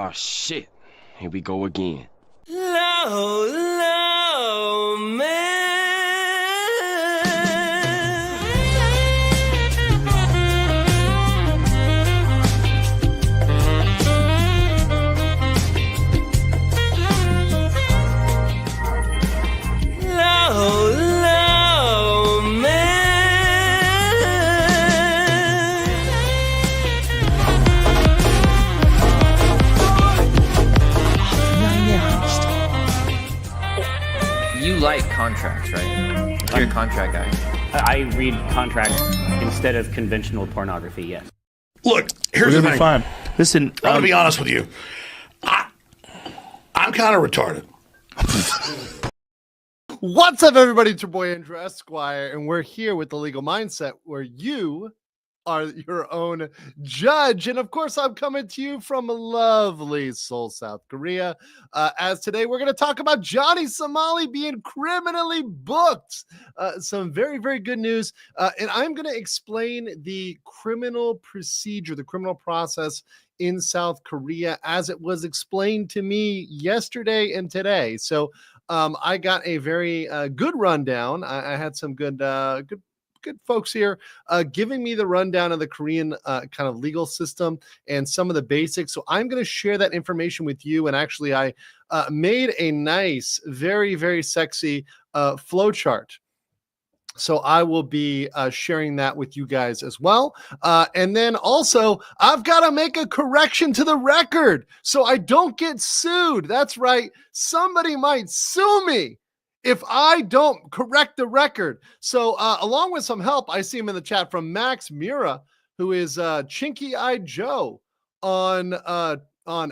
Oh shit, here we go again. Low, low, man. Low, low, man. You like contracts, right? You're a contract guy. I read contracts instead of conventional pornography, yes. Look, here's the thing. Fine. Listen, I'm going to be honest with you. I'm kind of retarded. What's up, everybody? It's your boy Andrew Esquire, and we're here with the Legal Mindset, where you are your own judge. And of course, I'm coming to you from lovely Seoul, South Korea. As today, we're going to talk about Johnny Somali being criminally booked. Some very, very good news. And I'm going to explain the criminal procedure, the criminal process in South Korea as it was explained to me yesterday and today. So I got a very good rundown. I had some good folks here giving me the rundown of the Korean kind of legal system and some of the basics. So I'm going to share that information with you. And actually, I made a nice, very, very sexy flow chart. So I will be sharing that with you guys as well. And then also, I've got to make a correction to the record so I don't get sued. That's right. Somebody might sue me if I don't correct the record. So along with some help, I see him in the chat from Max Mura, who is Chinky Eyed Joe on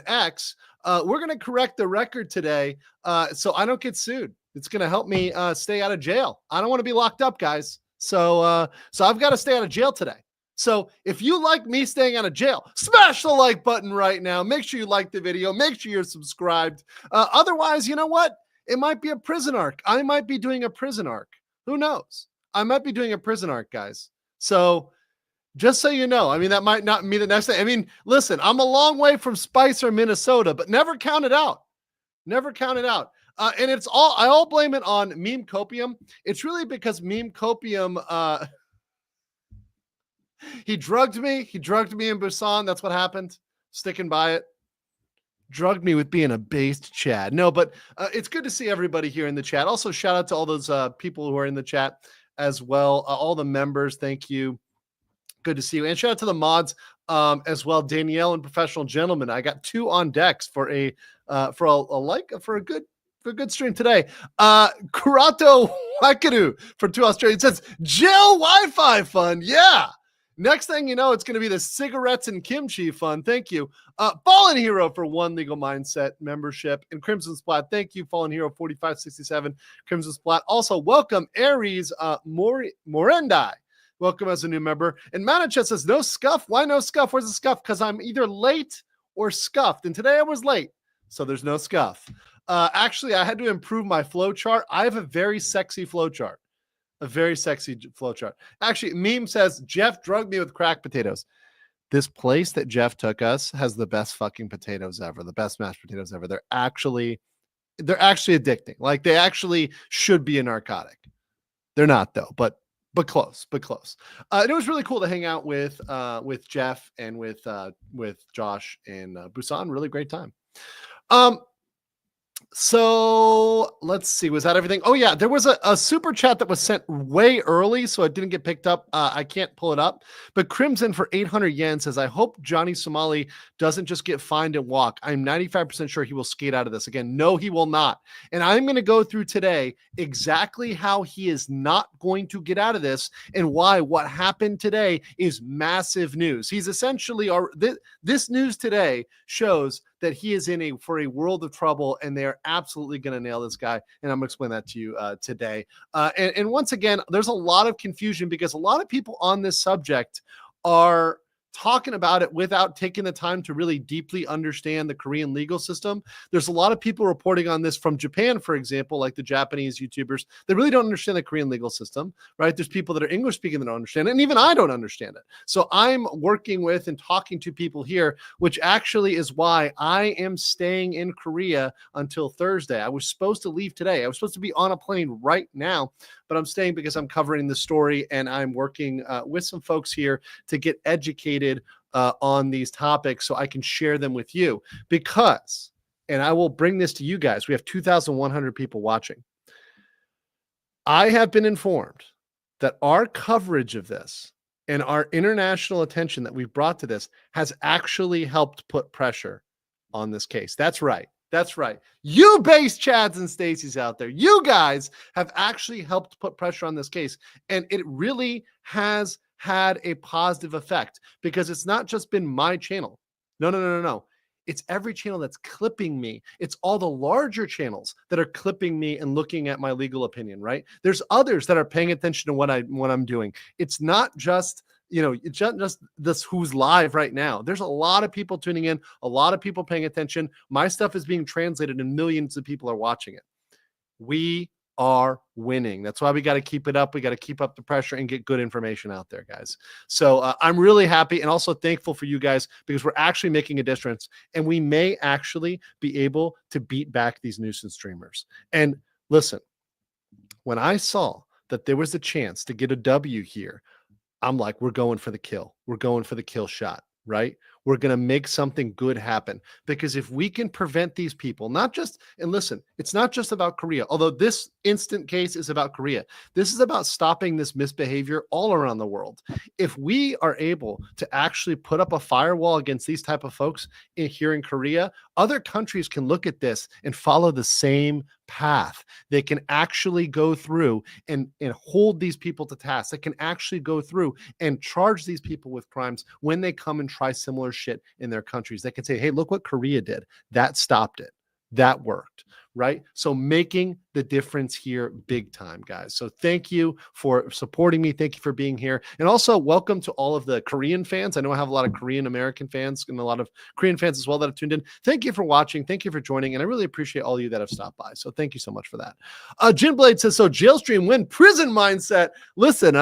X. We're going to correct the record today so I don't get sued. It's going to help me stay out of jail. I don't want to be locked up, guys. So I've got to stay out of jail today. So if you like me staying out of jail, smash the like button right now. Make sure you like the video. Make sure you're subscribed. Otherwise, you know what? It might be a prison arc. I might be doing a prison arc. Who knows? I might be doing a prison arc, guys. So just so you know, I mean, that might not be the next thing. I mean, listen, I'm a long way from Spicer, Minnesota, but never count it out. Never count it out. And I all blame it on Meme Copium. It's really because Meme Copium, he drugged me. He drugged me in Busan. That's what happened. Sticking by it. Drugged me with being a based Chad. No, but it's good to see everybody here in the chat. Also, shout out to all those people who are in the chat as well. All the members, thank you. Good to see you. And shout out to the mods as well. Danielle and Professional Gentleman. I got 2 on decks for a good stream today. Kurato Wakaru for 2 Australians says jail Wi-Fi fund. Yeah. Next thing you know, it's going to be the cigarettes and kimchi fund. Thank you. Fallen Hero for 1 Legal Mindset membership. And Crimson Splat, thank you. Fallen Hero 4567. Crimson Splat. Also, welcome Aries Morendai. Welcome as a new member. And Manachet says, no scuff. Why no scuff? Where's the scuff? Because I'm either late or scuffed. And today I was late, so there's no scuff. Actually, I had to improve my flow chart. I have a very sexy flow chart. A very sexy flow chart. Actually, Meme says, Jeff drugged me with cracked potatoes. This place that Jeff took us has the best fucking potatoes ever, the best mashed potatoes ever. They're actually addicting. Like, they actually should be a narcotic. They're not, though, but close. It was really cool to hang out with Jeff and with Josh in Busan. Really great time. So let's see. Was that everything? Oh yeah, there was a super chat that was sent way early, so it didn't get picked up. I can't pull it up. But Crimson for 800 yen says, I hope Johnny Somali doesn't just get fined and walk. I'm 95% sure he will skate out of this. Again, no, he will not. And I'm going to go through today exactly how he is not going to get out of this and why what happened today is massive news. He's essentially, this news today shows that he is for a world of trouble, and they are absolutely going to nail this guy. And I'm going to explain that to you today. And once again, there's a lot of confusion because a lot of people on this subject are talking about it without taking the time to really deeply understand the Korean legal system. There's a lot of people reporting on this from Japan, for example, like the Japanese YouTubers. They really don't understand the Korean legal system, right? There's people that are English speaking that don't understand it, and even I don't understand it. So I'm working with and talking to people here, which actually is why I am staying in Korea until Thursday. I was supposed to leave today. I was supposed to be on a plane right now, but I'm staying because I'm covering the story and I'm working with some folks here to get educated on these topics so I can share them with you. Because, and I will bring this to you guys, we have 2,100 people watching. I have been informed that our coverage of this and our international attention that we've brought to this has actually helped put pressure on this case. That's right. That's right. You base Chads and Stacy's out there, you guys have actually helped put pressure on this case. And it really has had a positive effect because it's not just been my channel. No. It's every channel that's clipping me. It's all the larger channels that are clipping me and looking at my legal opinion, right? There's others that are paying attention to what I'm doing. It's not just, it's just this who's live right now. There's a lot of people tuning in, a lot of people paying attention. My stuff is being translated and millions of people are watching it. We are winning. That's why we got to keep it up. We got to keep up the pressure and get good information out there, guys. So I'm really happy and also thankful for you guys because we're actually making a difference and we may actually be able to beat back these nuisance streamers. And listen, when I saw that there was a chance to get a W here, I'm like, we're going for the kill. We're going for the kill shot, right? We're going to make something good happen because if we can prevent these people, not just, and listen, it's not just about Korea, although this instant case is about Korea. This is about stopping this misbehavior all around the world. If we are able to actually put up a firewall against these type of folks here in Korea, other countries can look at this and follow the same path. They can actually go through and hold these people to task. They can actually go through and charge these people with crimes when they come and try similar shit in their countries. They can say, hey, look what Korea did. That stopped it. That worked, right? So making the difference here big time, guys. So thank you for supporting me. Thank you for being here. And also welcome to all of the Korean fans. I know I have a lot of Korean American fans and a lot of Korean fans as well that have tuned in. Thank you for watching. Thank you for joining. And I really appreciate all of you that have stopped by. So thank you so much for that. Jinblade says, so Jailstream win prison mindset. Listen,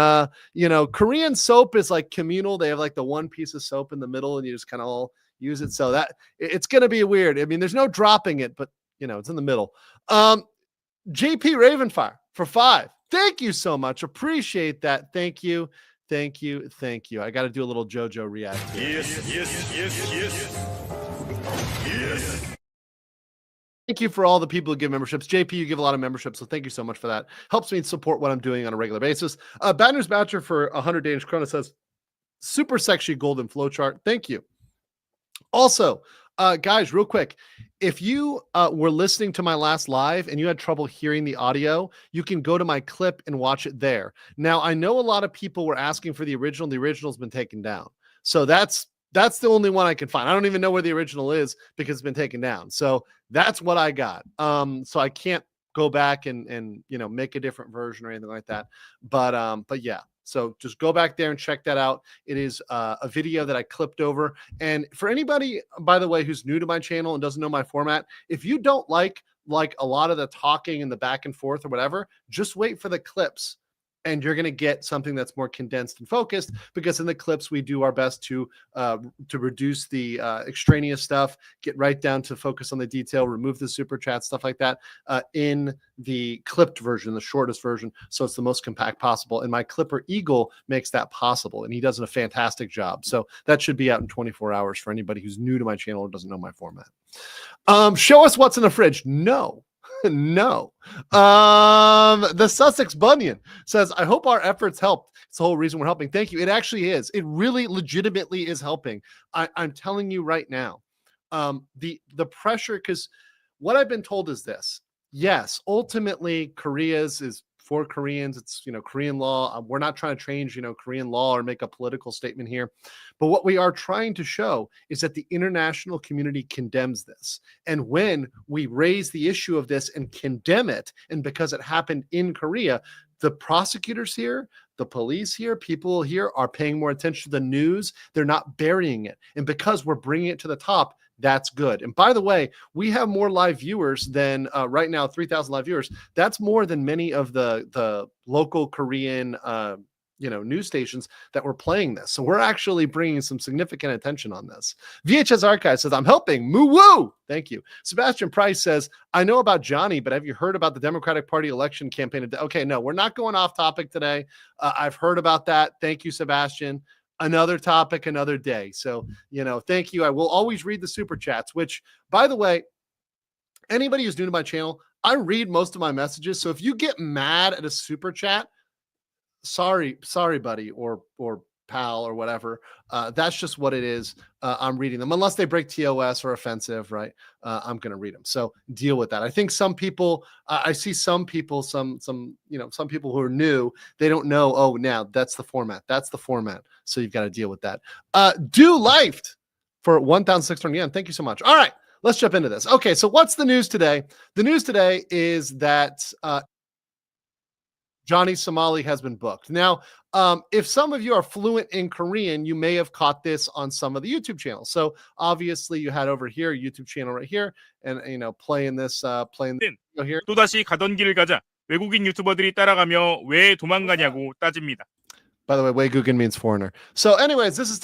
Korean soap is like communal. They have like the one piece of soap in the middle and you just kind of all use it. So that it's going to be weird. I mean, there's no dropping it, but it's in the middle. JP Ravenfire for 5. Thank you so much. Appreciate that. Thank you. I got to do a little JoJo react here. Yes. Thank you for all the people who give memberships. JP, you give a lot of memberships, so thank you so much for that. Helps me support what I'm doing on a regular basis. Bad News Batcher for 100 Danish krona says, super sexy golden flowchart. Thank you. Also, guys, real quick, if you were listening to my last live and you had trouble hearing the audio, you can go to my clip and watch it there. Now, I know a lot of people were asking for the original. The original's been taken down. So that's the only one I can find. I don't even know where the original is because it's been taken down. So that's what I got. So I can't go back and make a different version or anything like that. But yeah. So just go back there and check that out. It is a video that I clipped over. And for anybody, by the way, who's new to my channel and doesn't know my format, if you don't like a lot of the talking and the back and forth or whatever, just wait for the clips. And you're going to get something that's more condensed and focused because in the clips, we do our best to reduce the extraneous stuff, get right down to focus on the detail, remove the super chat, stuff like that in the clipped version, the shortest version. So it's the most compact possible. And my clipper Eagle makes that possible. And he does a fantastic job. So that should be out in 24 hours for anybody who's new to my channel or doesn't know my format. Show us what's in the fridge. No. No. The Sussex Bunyan says, I hope our efforts helped. It's the whole reason we're helping. Thank you. It actually is. It really legitimately is helping. I'm telling you right now, the pressure, because what I've been told is this. Yes, ultimately, Korea's is for Koreans. It's, Korean law. We're not trying to change, Korean law or make a political statement here. But what we are trying to show is that the international community condemns this. And when we raise the issue of this and condemn it, and because it happened in Korea, the prosecutors here, the police here, people here are paying more attention to the news. They're not burying it. And because we're bringing it to the top, that's good. And by the way, we have more live viewers than right now, 3,000 live viewers. That's more than many of the local Korean news stations that were playing this. So we're actually bringing some significant attention on this. VHS Archive says, I'm helping. Moo woo. Thank you. Sebastian Price says, I know about Johnny, but have you heard about the Democratic Party election campaign? Okay, no, we're not going off topic today. I've heard about that. Thank you, Sebastian. Another topic, another day. So, thank you. I will always read the super chats, which, by the way, anybody who's new to my channel, I read most of my messages. So if you get mad at a super chat, sorry, buddy, or pal, or whatever. That's just what it is. I'm reading them unless they break TOS or offensive, right? I'm going to read them. So deal with that. I think some people, I see some people, some people who are new, they don't know. Oh, now that's the format. That's the format. So you've got to deal with that. Do Life for 1,600 yen. Thank you so much. All right, let's jump into this. Okay, so what's the news today? The news today is that Johnny Somali has been booked. Now, if some of you are fluent in Korean, you may have caught this on some of the YouTube channels. So obviously you had over here, YouTube channel right here, and playing this here. 또다시 가던 길을 가자. 외국인 유튜버들이 따라가며 왜 도망가냐고 따집니다. By the way, Weigugan means foreigner. So anyways, this is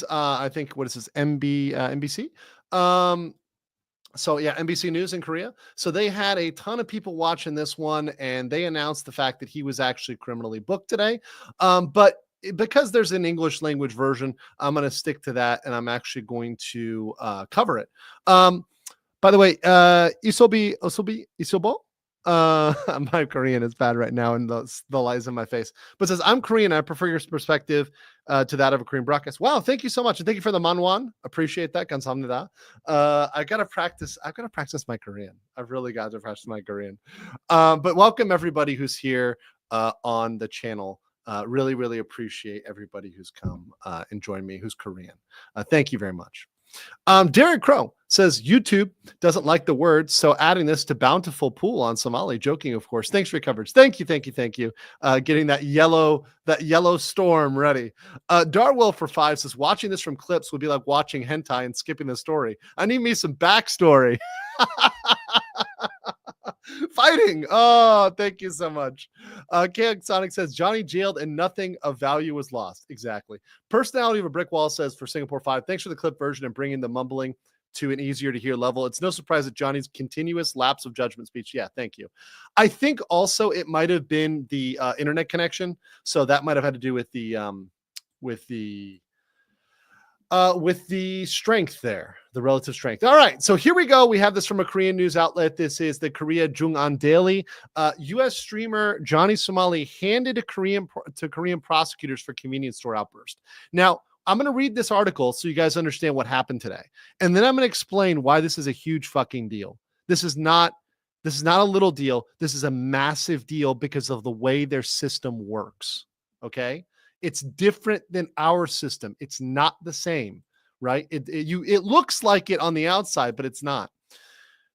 I think, what is this, NBC? So yeah, NBC News in Korea. So they had a ton of people watching this one, and they announced the fact that he was actually criminally booked today. But because there's an English language version, I'm going to stick to that, and I'm actually going to cover it. By the way, Isobo. My Korean is bad right now, and the lies in my face. But says, I'm Korean. I prefer your perspective to that of a Korean broadcast. Wow, thank you so much, and thank you for the manwan. Appreciate that. 감사합니다. I gotta practice. I've got to practice my Korean. I've really got to practice my Korean. But welcome everybody who's here on the channel. Really, really appreciate everybody who's come and joined me, who's Korean. Thank you very much. Derek Crow says YouTube doesn't like the words, so adding this to bountiful pool on Somali. Joking, of course. Thanks for your coverage. Thank you. Getting that yellow storm ready. Darwell for 5 says watching this from clips would be like watching hentai and skipping the story. I need me some backstory. Fighting. Oh, thank you so much. Chaotic Sonic says Johnny jailed and nothing of value was lost. Exactly. Personality of a brick wall says for Singapore 5, thanks for the clip version and bringing the mumbling to an easier to hear level. It's no surprise that Johnny's continuous lapse of judgment speech. Yeah, thank you. I think also it might have been the internet connection, so that might have had to do with the strength there, the relative strength. All right, so here we go. We have this from a Korean news outlet. This is the Korea Jung'an Daily. U.S. streamer Johnny Somali handed to Korean prosecutors for convenience store outburst. Now, I'm going to read this article so you guys understand what happened today, and then I'm going to explain why this is a huge fucking deal. This is not a little deal. This is a massive deal because of the way their system works. Okay. It's different than our system. It's not the same, right? It looks like it on the outside, but it's not.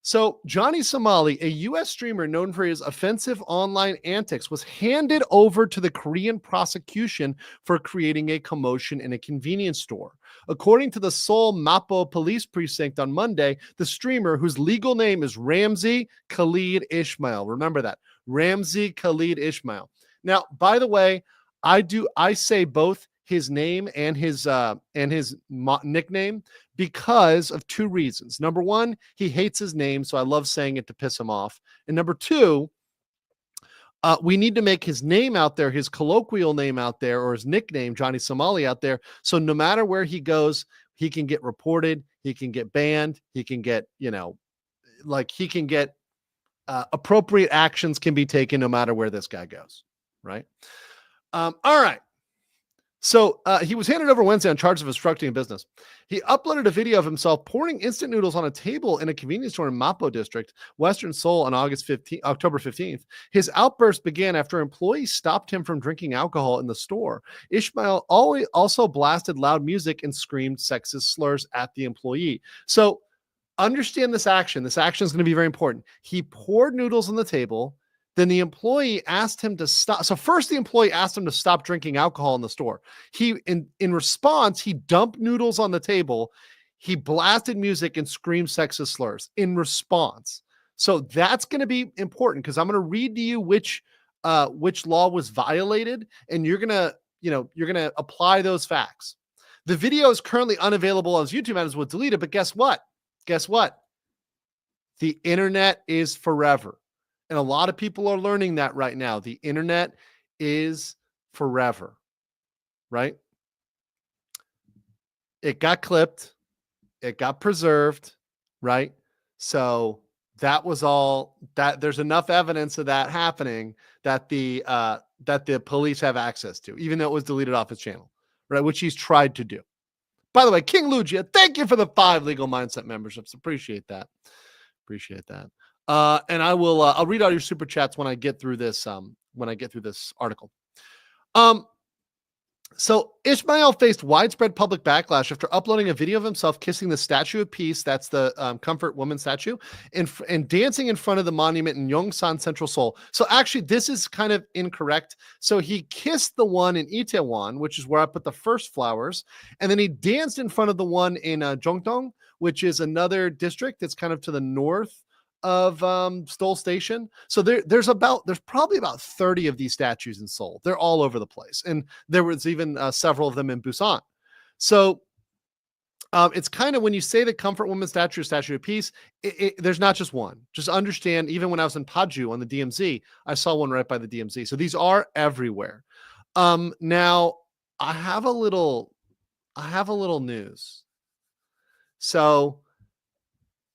So Johnny Somali, a U.S. streamer known for his offensive online antics, was handed over to the Korean prosecution for creating a commotion in a convenience store. According to the Seoul Mapo police precinct on Monday, the streamer, whose legal name is Ramzi Khalid Ismail, remember that, Ramzi Khalid Ismail. Now, by the way, I say both his name and his nickname because of two reasons. Number one, he hates his name, so I love saying it to piss him off. And number two, we need to make his name out there, his colloquial name out there, or his nickname, Johnny Somali, out there. So no matter where he goes, he can get reported, he can get banned, he can get, appropriate actions can be taken no matter where this guy goes, right? All right. So he was handed over Wednesday on charges of obstructing a business. He uploaded a video of himself pouring instant noodles on a table in a convenience store in Mapo district, Western Seoul, on October 15th. His outburst began after employees stopped him from drinking alcohol in the store. Ishmael also blasted loud music and screamed sexist slurs at the employee. So understand this action. This action is going to be very important. He poured noodles on the table. Then the employee asked him to stop. So first the employee asked him to stop drinking alcohol in the store. He, in response, he dumped noodles on the table. He blasted music and screamed sexist slurs in response. So that's going to be important because I'm going to read to you which law was violated, and you're going to apply those facts. The video is currently unavailable on YouTube and was deleted, but guess what? Guess what? The internet is forever. And a lot of people are learning that right now. The internet is forever, right? It got clipped. It got preserved, right? So that was all that. There's enough evidence of that happening that the police have access to, even though it was deleted off his channel, right? Which he's tried to do. By the way, King Lugia, thank you for the 5 Legal Mindset memberships. Appreciate that. Appreciate that. And I will. I'll read all your super chats when I get through this. When I get through this article. So Ishmael faced widespread public backlash after uploading a video of himself kissing the Statue of Peace, that's the Comfort Woman statue, and dancing in front of the monument in Yongsan, Central Seoul. So actually, this is kind of incorrect. So he kissed the one in Itaewon, which is where I put the first flowers, and then he danced in front of the one in Jongdong, which is another district that's kind of to the north of Seoul Station. So there's probably about 30 of these statues in Seoul. They're all over the place, and there was even several of them in Busan. So it's kind of, when you say the Comfort Woman statue of Peace, there's not just one. Just understand, even when I was in Paju on the DMZ, I saw one right by the DMZ. So these are everywhere. Now I have a little news. So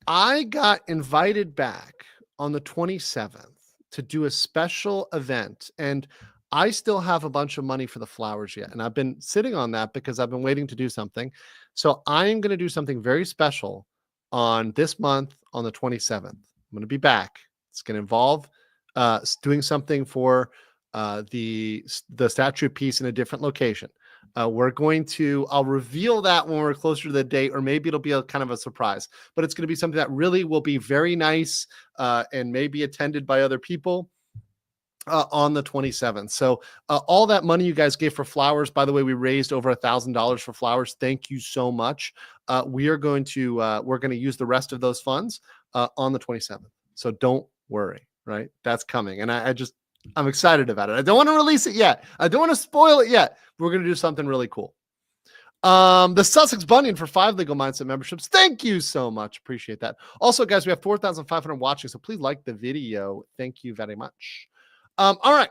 I got invited back on the 27th to do a special event, and I still have a bunch of money for the flowers yet. And I've been sitting on that because I've been waiting to do something. So I am going to do something very special on this month on the 27th. I'm going to be back. It's going to involve doing something for the Statue of Peace in a different location. I'll reveal that when we're closer to the date, or maybe it'll be a kind of a surprise, but it's going to be something that really will be very nice and maybe attended by other people on the 27th. So all that money you guys gave for flowers, by the way, we raised over $1,000 for flowers. Thank you so much. We're going to use the rest of those funds on the 27th. So don't worry, right? That's coming. And I'm excited about it. I don't want to release it yet. I don't want to spoil it yet. We're going to do something really cool. The Sussex Bunyan for 5 Legal Mindset memberships. Thank you so much. Appreciate that. Also, guys, we have 4,500 watching, so please like the video. Thank you very much. All right.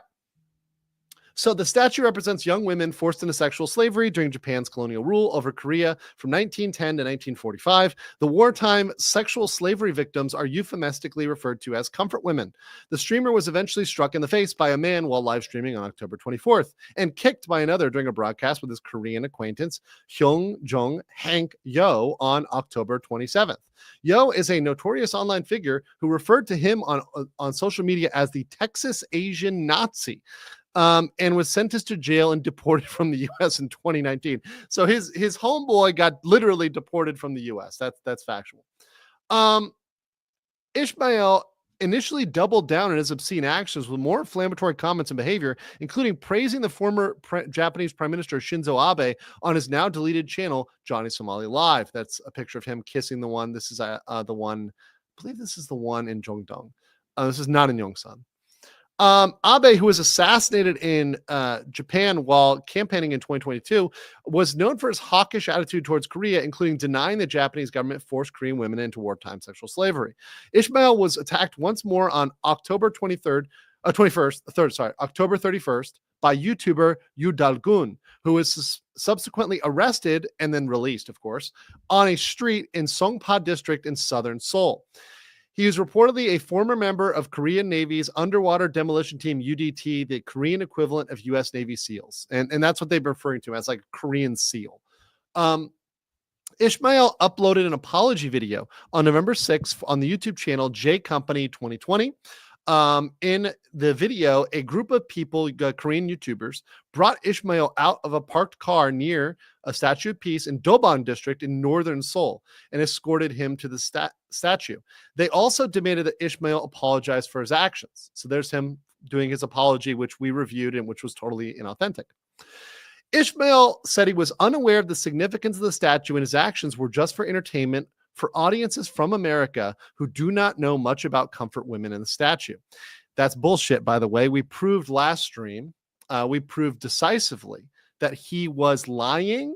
So the statue represents young women forced into sexual slavery during Japan's colonial rule over Korea from 1910 to 1945. The wartime sexual slavery victims are euphemistically referred to as comfort women. The streamer was eventually struck in the face by a man while live streaming on October 24th and kicked by another during a broadcast with his Korean acquaintance Hyung Jung Hank Yo on October 27th. Yo is a notorious online figure who referred to him on social media as the Texas Asian Nazi. And was sentenced to jail and deported from the U.S. in 2019. So his homeboy got literally deported from the U.S. That's factual. Ishmael initially doubled down on his obscene actions with more inflammatory comments and behavior, including praising the former Japanese Prime Minister Shinzo Abe on his now deleted channel, Johnny Somali Live. That's a picture of him kissing the one. This is the one. I believe this is the one in Jongdong. This is not in Yongsan. Abe, who was assassinated in Japan while campaigning in 2022, was known for his hawkish attitude towards Korea, including denying the Japanese government forced Korean women into wartime sexual slavery. Ishmael was attacked once more on October 31st by YouTuber Yu Dalgun, who was subsequently arrested and then released, of course, on a street in Songpa district in southern Seoul. He is reportedly a former member of Korean Navy's underwater demolition team UDT, the Korean equivalent of U.S. Navy SEALs. And that's what they've been referring to as like Korean SEAL. Ishmael uploaded an apology video on November 6th on the YouTube channel J Company 2020. In the video, a group of people, Korean YouTubers, brought Ishmael out of a parked car near a statue of peace in Dobon district in northern Seoul and escorted him to the statue. They also demanded that Ishmael apologize for his actions. So there's him doing his apology, which we reviewed and which was totally inauthentic. Ishmael said he was unaware of the significance of the statue and his actions were just for entertainment for audiences from America who do not know much about comfort women in the statue. That's bullshit, by the way. We proved last stream, we proved decisively that he was lying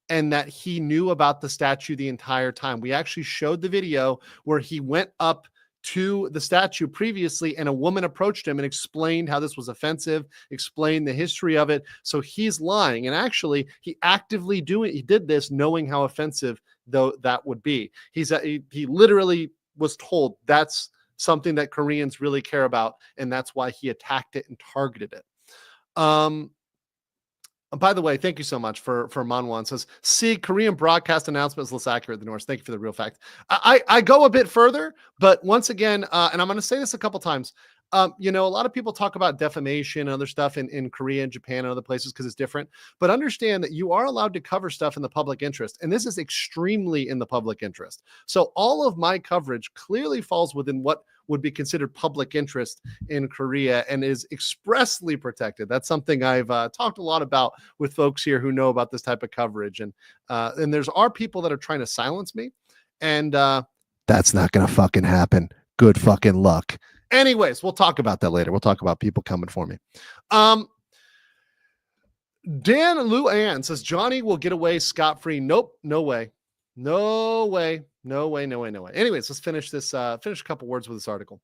and that he knew about the statue the entire time. We actually showed the video where he went up to the statue previously and a woman approached him and explained how this was offensive, explained the history of it. So he's lying. And actually, he did this knowing how offensive though that would be. He literally was told that's something that Koreans really care about, and that's why he attacked it and targeted it. By the way, thank you so much for Manwan says, see, Korean broadcast announcement is less accurate than yours. Thank you for the real fact. I go a bit further, but once again, and I'm going to say this a couple times, a lot of people talk about defamation and other stuff in Korea and Japan and other places because it's different, but understand that you are allowed to cover stuff in the public interest. And this is extremely in the public interest. So all of my coverage clearly falls within what would be considered public interest in Korea and is expressly protected. That's something I've talked a lot about with folks here who know about this type of coverage. And there's people that are trying to silence me, and that's not going to fucking happen. Good fucking luck. Anyways, we'll talk about that later. We'll talk about people coming for me. Dan Luan says, Johnny will get away scot-free. Nope, no way. No way. No way, no way, no way. Anyways, let's finish this, finish a couple words with this article.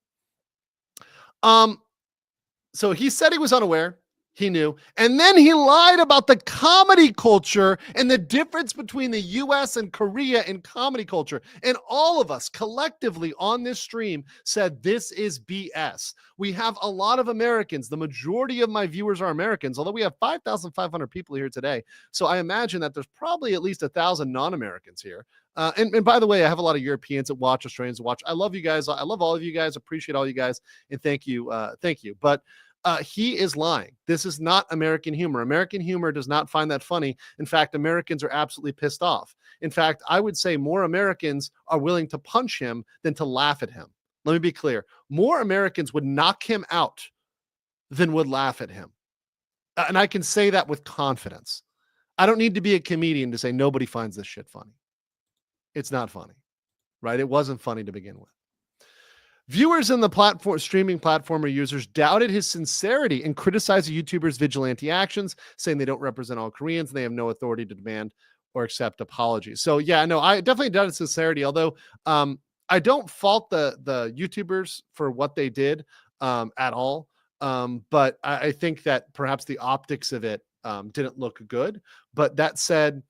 So he said he was unaware. He knew. And then he lied about the comedy culture and the difference between the US and Korea in comedy culture. And all of us collectively on this stream said this is BS. We have a lot of Americans. The majority of my viewers are Americans, although we have 5,500 people here today. So I imagine that there's probably at least 1,000 non-Americans here. And by the way, I have a lot of Europeans that watch, Australians that watch. I love you guys. I love all of you guys. Appreciate all you guys. And thank you. Thank you. But he is lying. This is not American humor. American humor does not find that funny. In fact, Americans are absolutely pissed off. In fact, I would say more Americans are willing to punch him than to laugh at him. Let me be clear. More Americans would knock him out than would laugh at him. And I can say that with confidence. I don't need to be a comedian to say nobody finds this shit funny. It's not funny, right? It wasn't funny to begin with. Viewers in the streaming platform or users doubted his sincerity and criticized the YouTuber's vigilante actions, saying they don't represent all Koreans and they have no authority to demand or accept apologies. So yeah, no, I definitely doubted sincerity, although I don't fault the YouTubers for what they did at all. But I think that perhaps the optics of it didn't look good. But that said,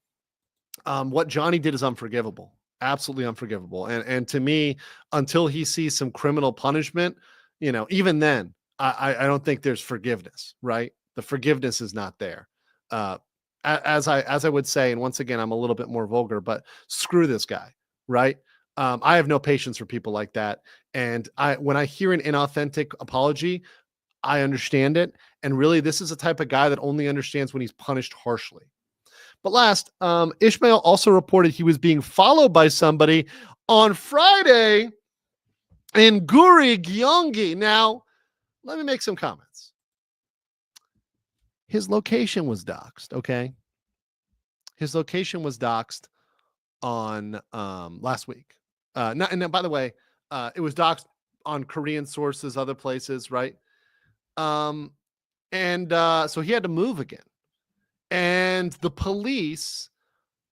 what Johnny did is unforgivable. Absolutely unforgivable. And to me, until he sees some criminal punishment, even then, I don't think there's forgiveness, right? The forgiveness is not there. As I would say, and once again, I'm a little bit more vulgar, but screw this guy, right? I have no patience for people like that. And when I hear an inauthentic apology, I understand it. And really, this is a type of guy that only understands when he's punished harshly. But last, Ishmael also reported he was being followed by somebody on Friday in Guri, Gyeonggi. Now, let me make some comments. His location was doxed, okay? His location was doxed on last week. And by the way, it was doxed on Korean sources, other places, right? So he had to move again. And the police,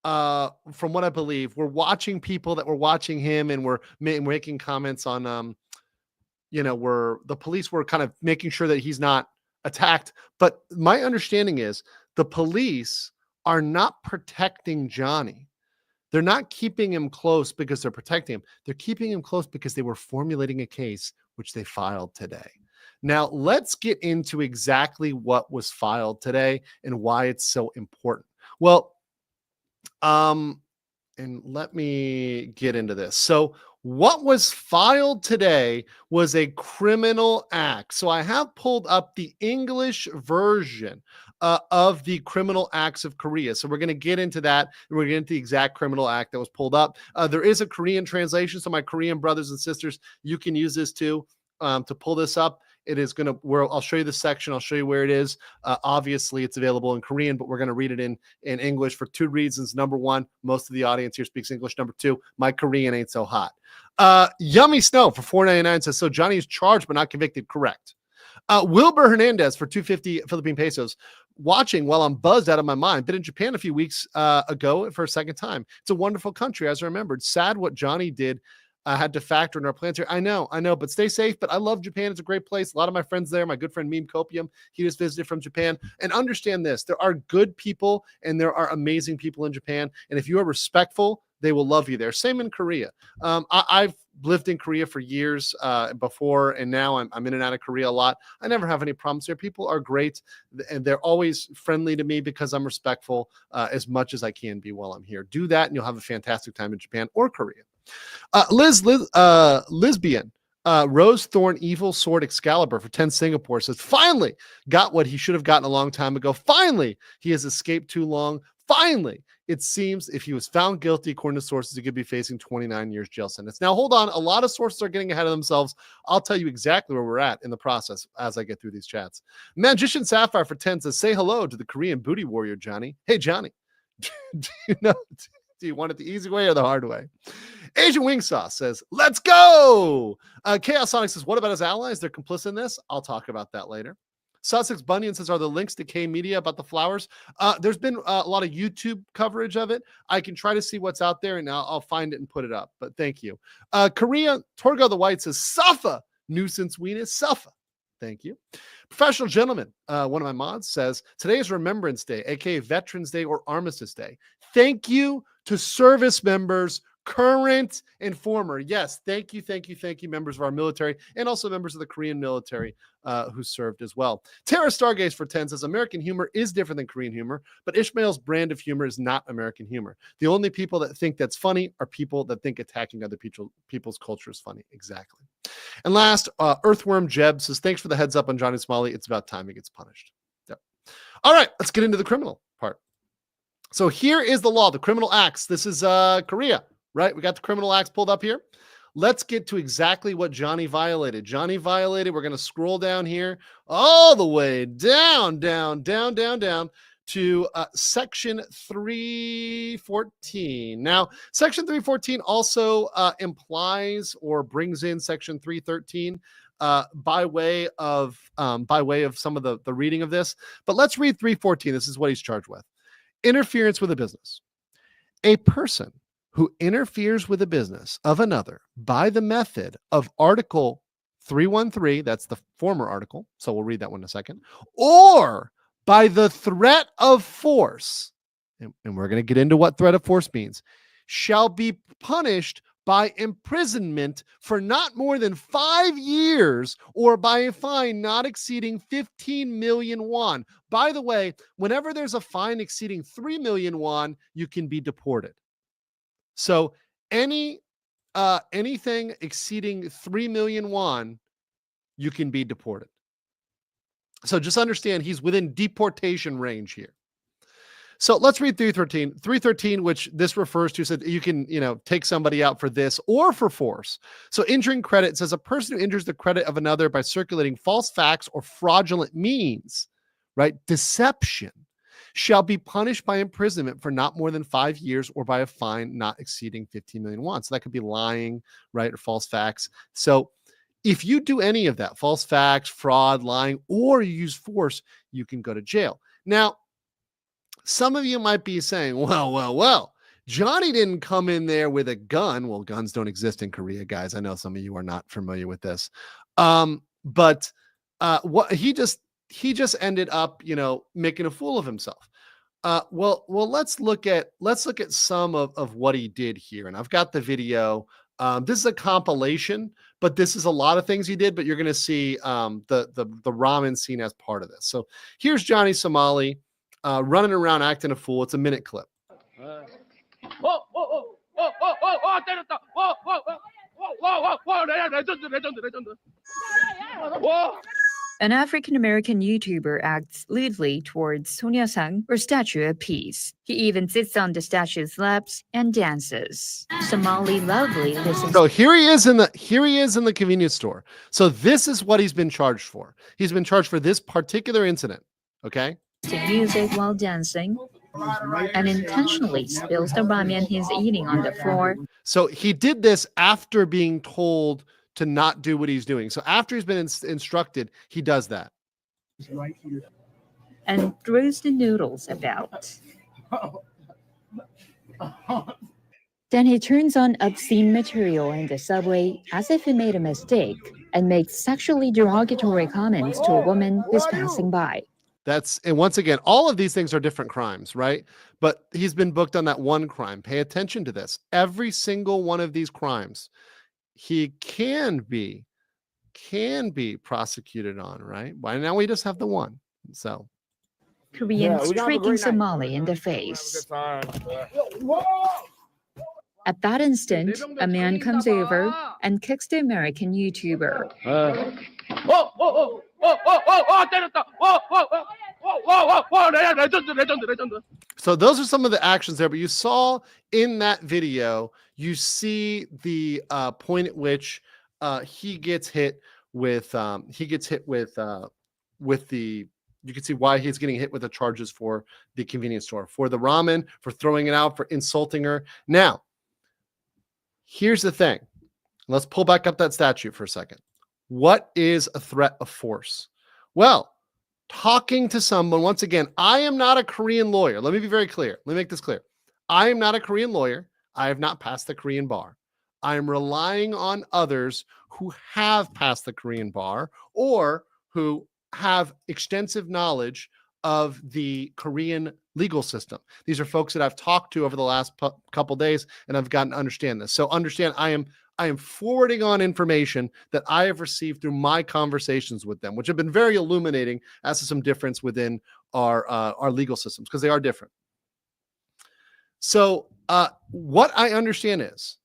from what I believe, were watching people that were watching him and were making comments on, where the police were kind of making sure that he's not attacked. But my understanding is the police are not protecting Johnny. They're not keeping him close because they're protecting him. They're keeping him close because they were formulating a case, which they filed today. Now, let's get into exactly what was filed today and why it's so important. Well, and let me get into this. So What was filed today was a criminal act. So I have pulled up the English version of the criminal acts of Korea. So we're going to get into that. And we're going to get into the exact criminal act that was pulled up. There is a Korean translation. So my Korean brothers and sisters, you can use this too to pull this up. It is going to, I'll show you the section. I'll show you where it is. Obviously, it's available in Korean, but we're going to read it in English for two reasons. Number one, most of the audience here speaks English. Number two, my Korean ain't so hot. Yummy Snow for $4.99 says, so Johnny is charged but not convicted. Correct. Wilbur Hernandez for 250 Philippine pesos. Watching while I'm buzzed out of my mind. Been in Japan a few weeks ago for a second time. It's a wonderful country, as I remembered. Sad what Johnny did. Had to factor in our plans here. I know, but stay safe. But I love Japan. It's a great place. A lot of my friends there. My good friend Meme Copium, he just visited from Japan. And understand this: there are good people and there are amazing people in Japan. And if you are respectful, they will love you there. Same in Korea. I've lived in Korea for years before, and now I'm in and out of Korea a lot. I never have any problems there. People are great, and they're always friendly to me because I'm respectful as much as I can be while I'm here. Do that, and you'll have a fantastic time in Japan or Korea. Lesbian Rose Thorn Evil Sword Excalibur for 10 Singapore says, finally got what he should have gotten a long time ago. Finally, he has escaped too long. Finally, it seems if he was found guilty, according to sources, he could be facing 29 years jail sentence. Now, hold on. A lot of sources are getting ahead of themselves. I'll tell you exactly where we're at in the process as I get through these chats. Magician Sapphire for 10 says, say hello to the Korean booty warrior, Johnny. Hey, Johnny, do you want it the easy way or the hard way? Asian Wing Sauce says, let's go. Chaos Sonic says, what about his allies? They're complicit in this. I'll talk about that later. Sussex Bunyan says, are the links to K Media about the flowers? There's been a lot of YouTube coverage of it. I can try to see what's out there, and I'll find it and put it up. But thank you. Korea, Torgo the White says, Suffa, nuisance weenus, Suffa. Thank you. Professional Gentleman, one of my mods, says, today is Remembrance Day, aka Veterans Day or Armistice Day. Thank you to service members, current and former. Yes, thank you, members of our military and also members of the Korean military who served as well. Tara Stargaze for 10 says, American humor is different than Korean humor, but Ishmael's brand of humor is not American humor. The only people that think that's funny are people that think attacking other people's culture is funny. Exactly. And last, Earthworm Jeb says, thanks for the heads up on Johnny Somali. It's about time he gets punished. Yep. All right, let's get into the criminal part. So here is the law, the criminal acts. This is Korea. Right? We got the criminal acts pulled up here. Let's get to exactly what Johnny violated. Johnny violated, we're going to scroll down here all the way down to section 314. Now, section 314 also implies or brings in section 313 by way of some of the reading of this. But let's read 314. This is what he's charged with. Interference with a business. A person who interferes with the business of another by the method of Article 313, that's the former article, so we'll read that one in a second, or by the threat of force, and we're going to get into what threat of force means, shall be punished by imprisonment for not more than 5 years or by a fine not exceeding 15 million won. By the way, whenever there's a fine exceeding 3 million won, you can be deported. So anything exceeding 3 million won, you can be deported. So just understand he's within deportation range here. So let's read 313. 313, which this refers to, said you can, take somebody out for this or for force. So injuring credit says a person who injures the credit of another by circulating false facts or fraudulent means, right? Deception, shall be punished by imprisonment for not more than 5 years or by a fine not exceeding 15 million won. So that could be lying, right, or false facts. So if you do any of that, false facts, fraud, lying, or you use force, you can go to jail. Now, some of you might be saying, well, Johnny didn't come in there with a gun. Well, guns don't exist in Korea, guys. I know some of you are not familiar with this. But what he just ended up, making a fool of himself. Well, let's look at some of what he did here. And I've got the video. This is a compilation, but this is a lot of things he did, but you're going to see the ramen scene as part of this. So here's Johnny Somali running around acting a fool. It's a minute clip. An African-American YouTuber acts lewdly towards Sonia Sang, or Statue of Peace. He even sits on the statue's laps and dances. Somali loudly listens So here he is in the convenience store. So this is what he's been charged for. He's been charged for this particular incident. Okay. to music while dancing and intentionally spills the ramen he's eating on the floor. So he did this after being told to not do what he's doing. So after he's been instructed, he does that. And throws the noodles about. Then he turns on obscene material in the subway as if he made a mistake and makes sexually derogatory comments to a woman who's passing by. And once again, all of these things are different crimes, right? But he's been booked on that one crime. Pay attention to this. Every single one of these crimes, he can be prosecuted on, right? Why now we just have the one. So Korean striking Somali in the face. At that instant, a man comes over and kicks the American YouTuber. So those are some of the actions there, but you saw in that video, you see the point at which he gets hit with you can see why he's getting hit with the charges for the convenience store, for the ramen, for throwing it out, for insulting her. Now, here's the thing. Let's pull back up that statute for a second. What is a threat of force? Well, talking to someone, once again, I am not a Korean lawyer. Let me be very clear. Let me make this clear. I am not a Korean lawyer. I have not passed the Korean bar. I am relying on others who have passed the Korean bar or who have extensive knowledge of the Korean legal system. These are folks that I've talked to over the last couple days, and I've gotten to understand this. So understand, I am forwarding on information that I have received through my conversations with them, which have been very illuminating as to some difference within our legal systems, because they are different. So what I understand is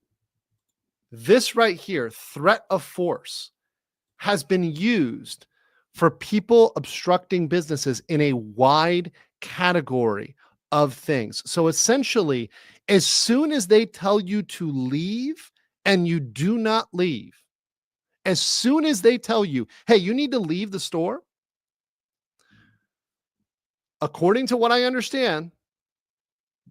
this right here, threat of force, has been used for people obstructing businesses in a wide category of things. So essentially, as soon as they tell you to leave and you do not leave, as soon as they tell you, hey, you need to leave the store, according to what I understand,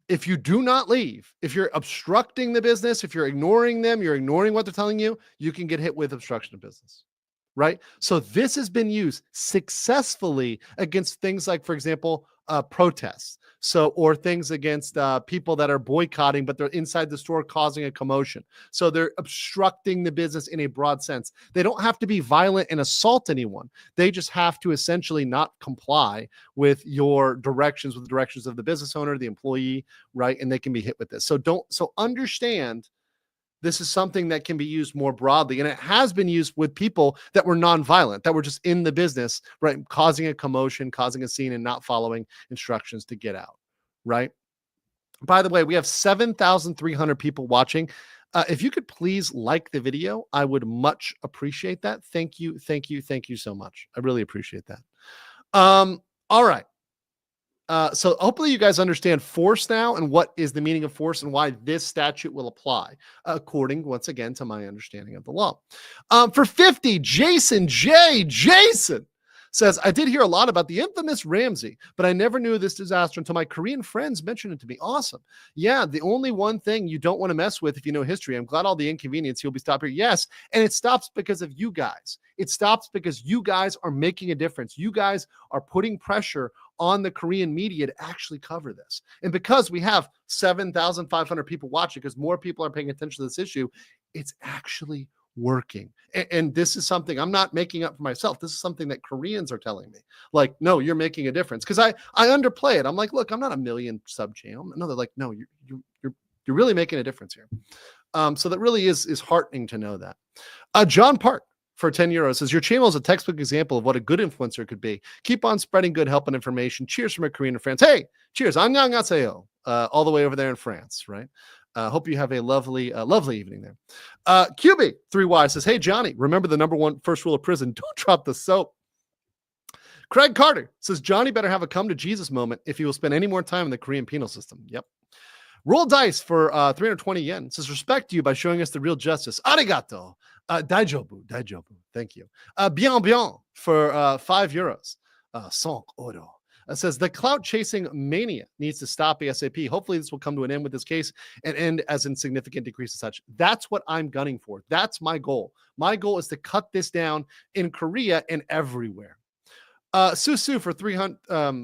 if you do not leave, if you're obstructing the business, if you're ignoring them, you're ignoring what they're telling you, you can get hit with obstruction of business. Right? So this has been used successfully against things like, for example, protests. Or things against people that are boycotting, but they're inside the store causing a commotion. So they're obstructing the business in a broad sense. They don't have to be violent and assault anyone. They just have to essentially not comply with your directions, with the directions of the business owner, the employee, right? And they can be hit with this. So understand, this is something that can be used more broadly, and it has been used with people that were nonviolent, that were just in the business, right, causing a commotion, causing a scene, and not following instructions to get out, right? By the way, we have 7,300 people watching. If you could please like the video, I would much appreciate that. Thank you so much. I really appreciate that. All right. So hopefully you guys understand force now and what is the meaning of force and why this statute will apply, according, once again, to my understanding of the law. For 50, Jason says, I did hear a lot about the infamous Ramsey, but I never knew this disaster until my Korean friends mentioned it to me. Awesome. Yeah, the only one thing you don't want to mess with if you know history. I'm glad all the inconvenience you'll be stopped here. Yes, and it stops because of you guys. It stops because you guys are making a difference. You guys are putting pressure on the Korean media to actually cover this. And because we have 7,500 people watching, because more people are paying attention to this issue, it's actually working. And this is something I'm not making up for myself. This is something that Koreans are telling me. Like, no, you're making a difference. Because I underplay it. I'm like, look, I'm not a million sub channel. No, they're like, no, you're really making a difference here. So that really is heartening to know that. John Park for 10 euros says, your channel is a textbook example of what a good influencer could be. Keep on spreading good help and information. Cheers from a Korean and France. Hey, cheers. Annyeonghaseyo. All the way over there in France, right? Hope you have a lovely evening there. QB 3Y says, "Hey Johnny, remember the number one first rule of prison: don't drop the soap." Craig Carter says, "Johnny better have a come to Jesus moment if he will spend any more time in the Korean penal system." Yep. Roll dice for 320 yen. Says, "Respect you by showing us the real justice. Arigato. Daijobu. Thank you. Bien bien for €5. Sonk oro. Says, "The clout chasing mania needs to stop ASAP. Hopefully this will come to an end with this case and end as insignificant decrease as such." That's what I'm gunning for. That's my goal. My goal is to cut this down in Korea and everywhere. Susu for 300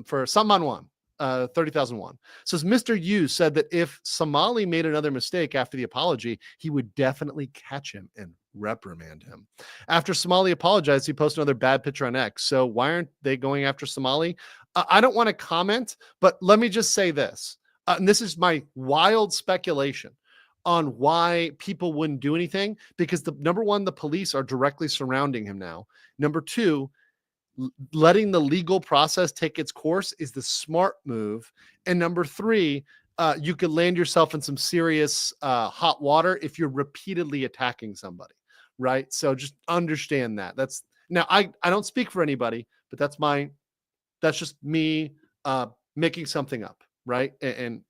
for Samanwan. 30,000 won. Says, "Mr. Yu said that if Somali made another mistake after the apology, he would definitely catch him and reprimand him. After Somali apologized, he posted another bad picture on X. So why aren't they going after Somali?" I don't want to comment, but let me just say this. And this is my wild speculation on why people wouldn't do anything, because number one, the police are directly surrounding him now. Number two, letting the legal process take its course is the smart move. And number three, you could land yourself in some serious hot water if you're repeatedly attacking somebody, right? So just understand that. Now I don't speak for anybody, but that's just me making something up, right? And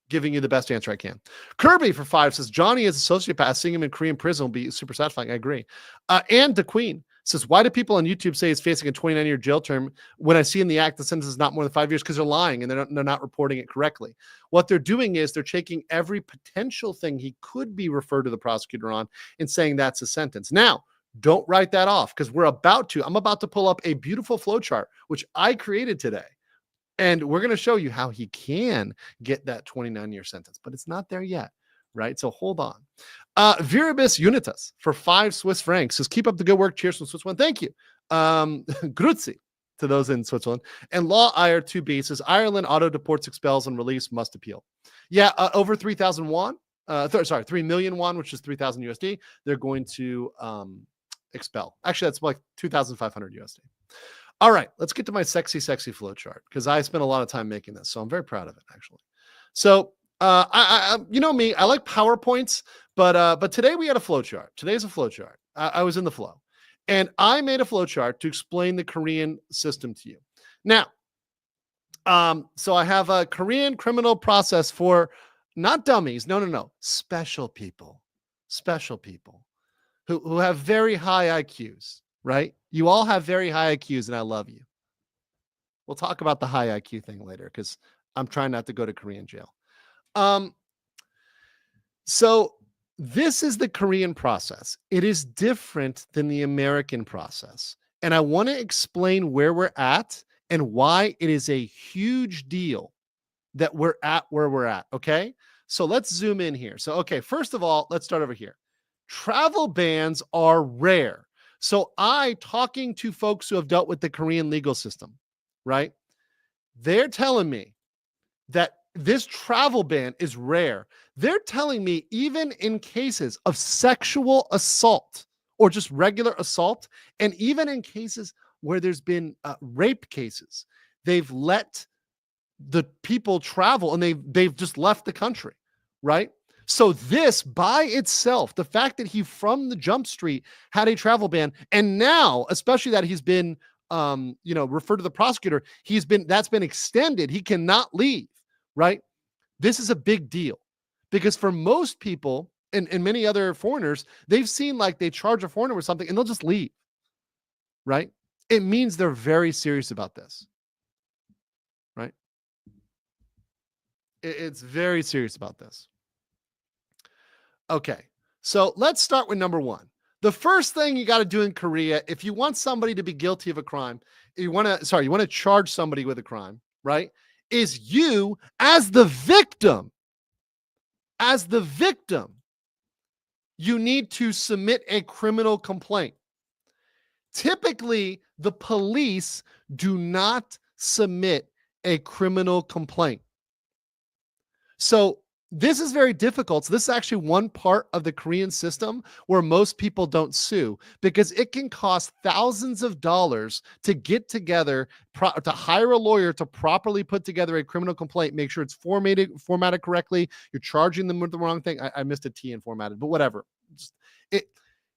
giving you the best answer I can. Kirby for 5 says, "Johnny is a sociopath. Seeing him in Korean prison will be super satisfying." I agree. And the Queen says, "Why do people on YouTube say he's facing a 29-year jail term when I see in the act the sentence is not more than 5 years?" Because they're lying and they're not reporting it correctly. What they're doing is they're taking every potential thing he could be referred to the prosecutor on and saying that's a sentence. Now, don't write that off, because I'm about to pull up a beautiful flowchart, which I created today. And we're going to show you how he can get that 29-year sentence, but it's not there yet, right? So hold on. Viribus Unitas for 5 Swiss francs says, "Keep up the good work. Cheers from Switzerland." Thank you. Grüezi to those in Switzerland. And Law Ire 2B says, "Ireland auto deports, expels, and release must appeal." Yeah, over 3,000 won. 3 million won, which is 3,000 USD. They're going to expel. Actually, that's like 2,500 USD. All right, let's get to my sexy flow chart, because I spent a lot of time making this, so I'm very proud of it, actually. So, I you know me, I like PowerPoints, but today we had a flow chart. Today's a flow chart. I was in the flow, and I made a flow chart to explain the Korean system to you. Now, so I have a Korean criminal process for not dummies, no, special people who have very high IQs, right? You all have very high IQs, and I love you. We'll talk about the high IQ thing later, because I'm trying not to go to Korean jail. So this is the Korean process. It is different than the American process. And I want to explain where we're at and why it is a huge deal that we're at where we're at, okay? So let's zoom in here. So, okay, first of all, let's start over here. Travel bans are rare. So talking to folks who have dealt with the Korean legal system, right? They're telling me that this travel ban is rare. They're telling me even in cases of sexual assault or just regular assault, and even in cases where there's been rape cases, they've let the people travel and they've just left the country, right? So this by itself, the fact that he from the jump street had a travel ban, and now, especially that he's been, referred to the prosecutor, that's been extended. He cannot leave, right? This is a big deal, because for most people and many other foreigners, they've seen like they charge a foreigner with something and they'll just leave, right? It means they're very serious about this, right? It's very serious about this. Okay, so let's start with number one. The first thing you got to do in Korea, if you want somebody to be guilty of a crime, you want to charge somebody with a crime, right? Is you as the victim, you need to submit a criminal complaint. Typically, the police do not submit a criminal complaint. So this is very difficult. So this is actually one part of the Korean system where most people don't sue, because it can cost thousands of dollars to get together, to hire a lawyer to properly put together a criminal complaint, make sure it's formatted correctly. You're charging them with the wrong thing. I missed a T in formatted, but whatever.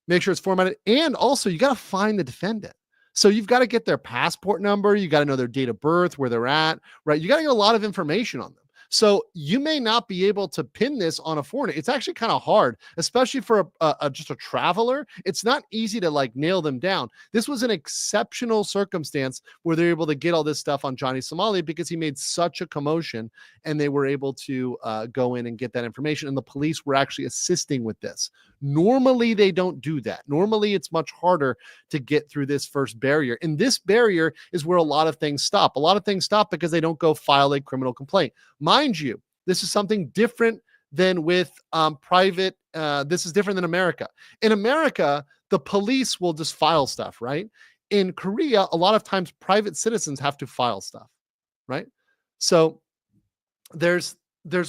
Make sure it's formatted. And also you got to find the defendant. So you've got to get their passport number. You got to know their date of birth, where they're at, right? You got to get a lot of information on them. So you may not be able to pin this on a foreigner. It's actually kind of hard, especially for just a traveler. It's not easy to like nail them down. This was an exceptional circumstance where they're able to get all this stuff on Johnny Somali because he made such a commotion, and they were able to go in and get that information. And the police were actually assisting with this. Normally, they don't do that. Normally, it's much harder to get through this first barrier. And this barrier is where a lot of things stop. A lot of things stop because they don't go file a criminal complaint. Mind you, this is something different than with private. This is different than America. In America, the police will just file stuff, right? In Korea, a lot of times private citizens have to file stuff, right? So there's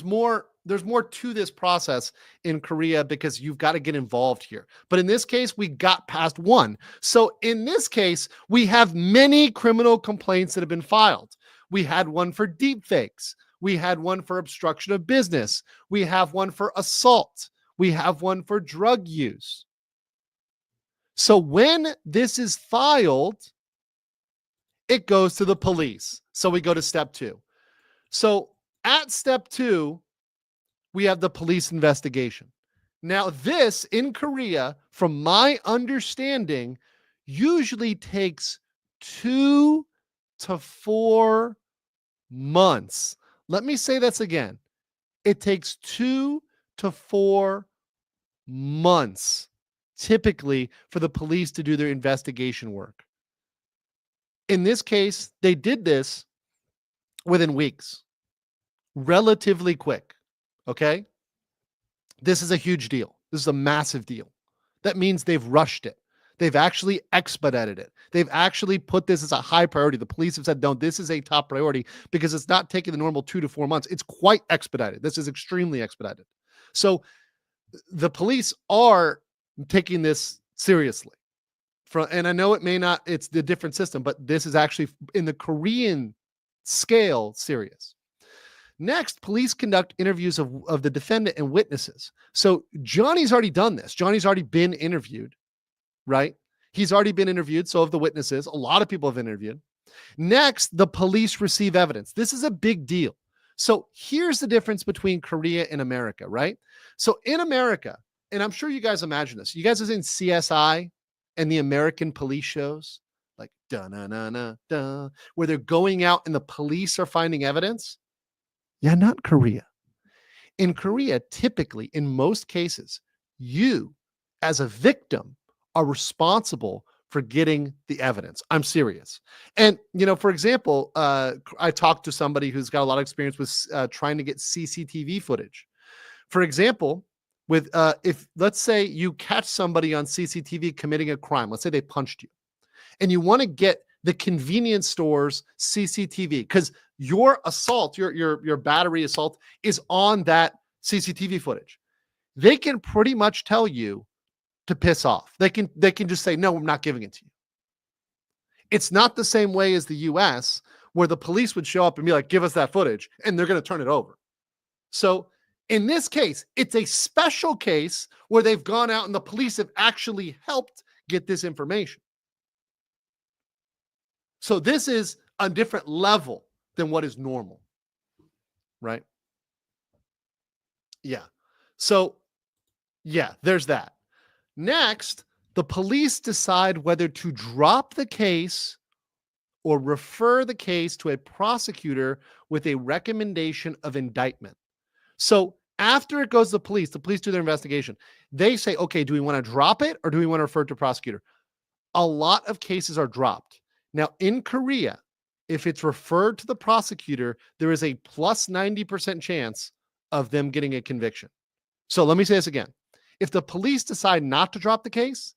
more to this process in Korea because you've got to get involved here. But in this case, we got past one. So in this case, we have many criminal complaints that have been filed. We had one for deepfakes. We had one for obstruction of business. We have one for assault. We have one for drug use. So when this is filed, it goes to the police. So we go to step 2. So at step 2, we have the police investigation. Now, this in Korea, from my understanding, usually takes 2 to 4 months. Let me say this again. It takes 2 to 4 months, typically, for the police to do their investigation work. In this case, they did this within weeks, relatively quick. Okay? This is a huge deal. This is a massive deal. That means they've rushed it. They've actually expedited it. They've actually put this as a high priority. The police have said, no, this is a top priority because it's not taking the normal 2 to 4 months. It's quite expedited. This is extremely expedited. So the police are taking this seriously. And I know it may not, it's the different system, but this is actually in the Korean scale serious. Next, police conduct interviews of the defendant and witnesses. So Johnny's already done this. Johnny's already been interviewed, right? He's already been interviewed. So have the witnesses. A lot of people have interviewed. Next, the police receive evidence. This is a big deal. So here's the difference between Korea and America, right? So in America, and I'm sure you guys imagine this. You guys have seen CSI and the American police shows, like da-na-na-na-da, where they're going out and the police are finding evidence. Yeah, not Korea. In Korea, typically, in most cases, you, as a victim, are responsible for getting the evidence. I'm serious. And, for example, I talked to somebody who's got a lot of experience with trying to get CCTV footage. For example, with if let's say you catch somebody on CCTV committing a crime, let's say they punched you, and you want to get the convenience store's CCTV because your assault, your battery assault is on that CCTV footage. They can pretty much tell you to piss off. They can just say, no, I'm not giving it to you. It's not the same way as the US where the police would show up and be like, give us that footage, and they're going to turn it over. So in this case, it's a special case where they've gone out and the police have actually helped get this information. So this is a different level than what is normal, right? Yeah. So, yeah, there's that. Next, the police decide whether to drop the case or refer the case to a prosecutor with a recommendation of indictment. So after it goes to the police do their investigation. They say, okay, do we want to drop it or do we want to refer it to a prosecutor? A lot of cases are dropped. Now, in Korea, if it's referred to the prosecutor, there is a plus 90% chance of them getting a conviction. So let me say this again. If the police decide not to drop the case,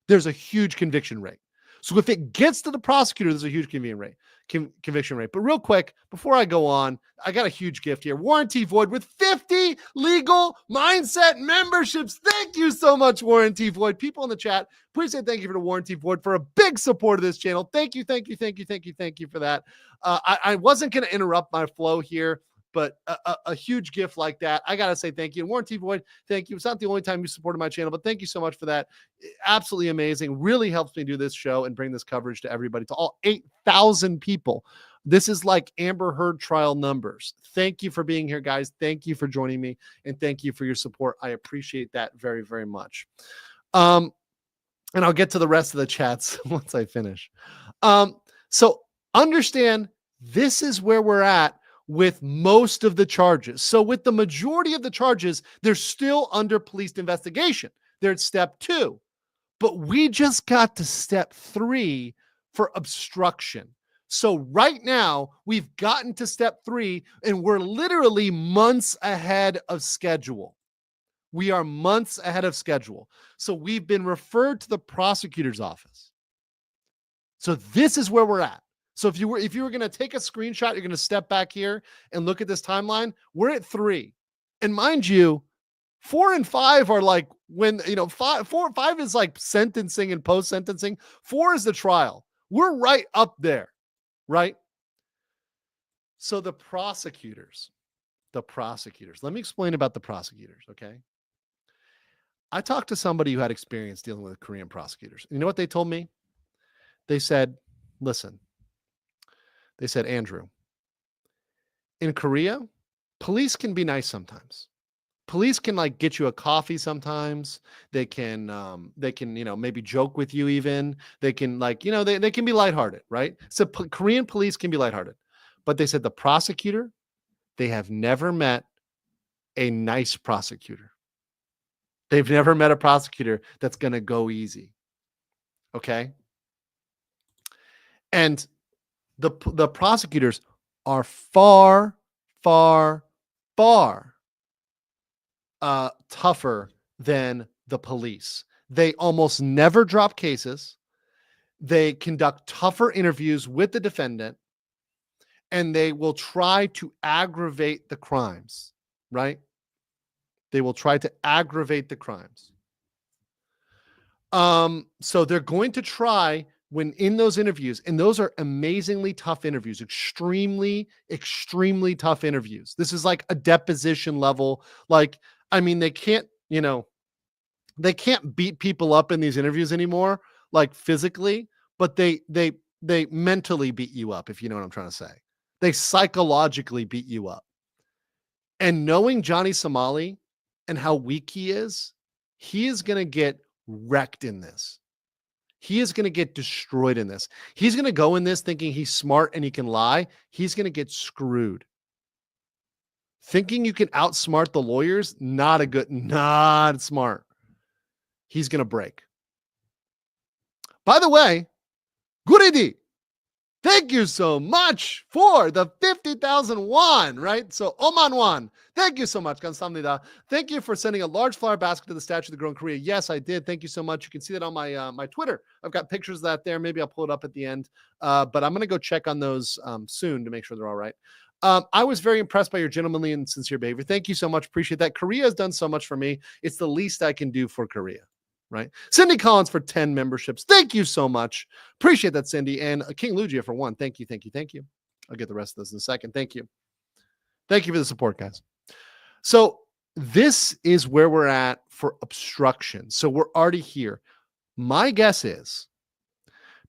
there's a huge conviction rate. So if it gets to the prosecutor, there's a huge conviction rate. But real quick, before I go on, I got a huge gift here. Warranty Void with 50 legal mindset memberships. Thank you so much, Warranty Void. People in the chat, please say thank you for the Warranty Void for a big support of this channel. Thank you for that. I wasn't going to interrupt my flow here, but a huge gift like that, I got to say thank you. And Warranty Void, thank you. It's not the only time you supported my channel, but thank you so much for that. Absolutely amazing. Really helps me do this show and bring this coverage to everybody, to all 8,000 people. This is like Amber Heard trial numbers. Thank you for being here, guys. Thank you for joining me, and thank you for your support. I appreciate that very, very much. And I'll get to the rest of the chats once I finish. So understand, this is where we're at with most of the charges. So with the majority of the charges, they're still under police investigation. They're at step 2, but we just got to step 3 for obstruction. So right now we've gotten to step 3 and we're literally months ahead of schedule. We are months ahead of schedule. So we've been referred to the prosecutor's office. So this is where we're at. So if you were going to take a screenshot, you're going to step back here and look at this timeline. We're at 3. And mind you, 4 and 5 are like when, 5 is like sentencing and post-sentencing. 4 is the trial. We're right up there, right? So the prosecutors, let me explain about the prosecutors, okay? I talked to somebody who had experience dealing with Korean prosecutors. You know what they told me? They said, listen, Andrew, in Korea, police can be nice sometimes. Police can like get you a coffee sometimes. They can maybe joke with you even. They can they can be lighthearted, right? So Korean police can be lighthearted. But they said the prosecutor, they have never met a nice prosecutor. They've never met a prosecutor that's going to go easy. Okay? And the prosecutors are far tougher than the police. They almost never drop cases. They conduct tougher interviews with the defendant, and they will try to aggravate the crimes, right? They will try to aggravate the crimes. So they're going to try, when in those interviews, and those are amazingly tough interviews, extremely tough interviews. This is like a deposition level. Like, I mean, they can't beat people up in these interviews anymore, like physically, but they mentally beat you up, if you know what I'm trying to say. They psychologically beat you up. And knowing Johnny Somali and how weak he is going to get wrecked in this. He is going to get destroyed in this. He's going to go in this thinking he's smart and he can lie. He's going to get screwed. Thinking you can outsmart the lawyers, not smart. He's going to break. By the way, Guridi, thank you so much for the 50,000 won, right? So Oman won. Thank you so much, 감사합니다. Thank you for sending a large flower basket to the statue of the girl in Korea. Yes, I did. Thank you so much. You can see that on my my Twitter. I've got pictures of that there. Maybe I'll pull it up at the end. But I'm going to go check on those soon to make sure they're all right. I was very impressed by your gentlemanly and sincere behavior. Thank you so much. Appreciate that. Korea has done so much for me. It's the least I can do for Korea. Right? Cindy Collins for 10 memberships. Thank you so much. Appreciate that, Cindy. And King Lugia for 1. Thank you. I'll get the rest of this in a second. Thank you. Thank you for the support, guys. So this is where we're at for obstruction. So we're already here. My guess is,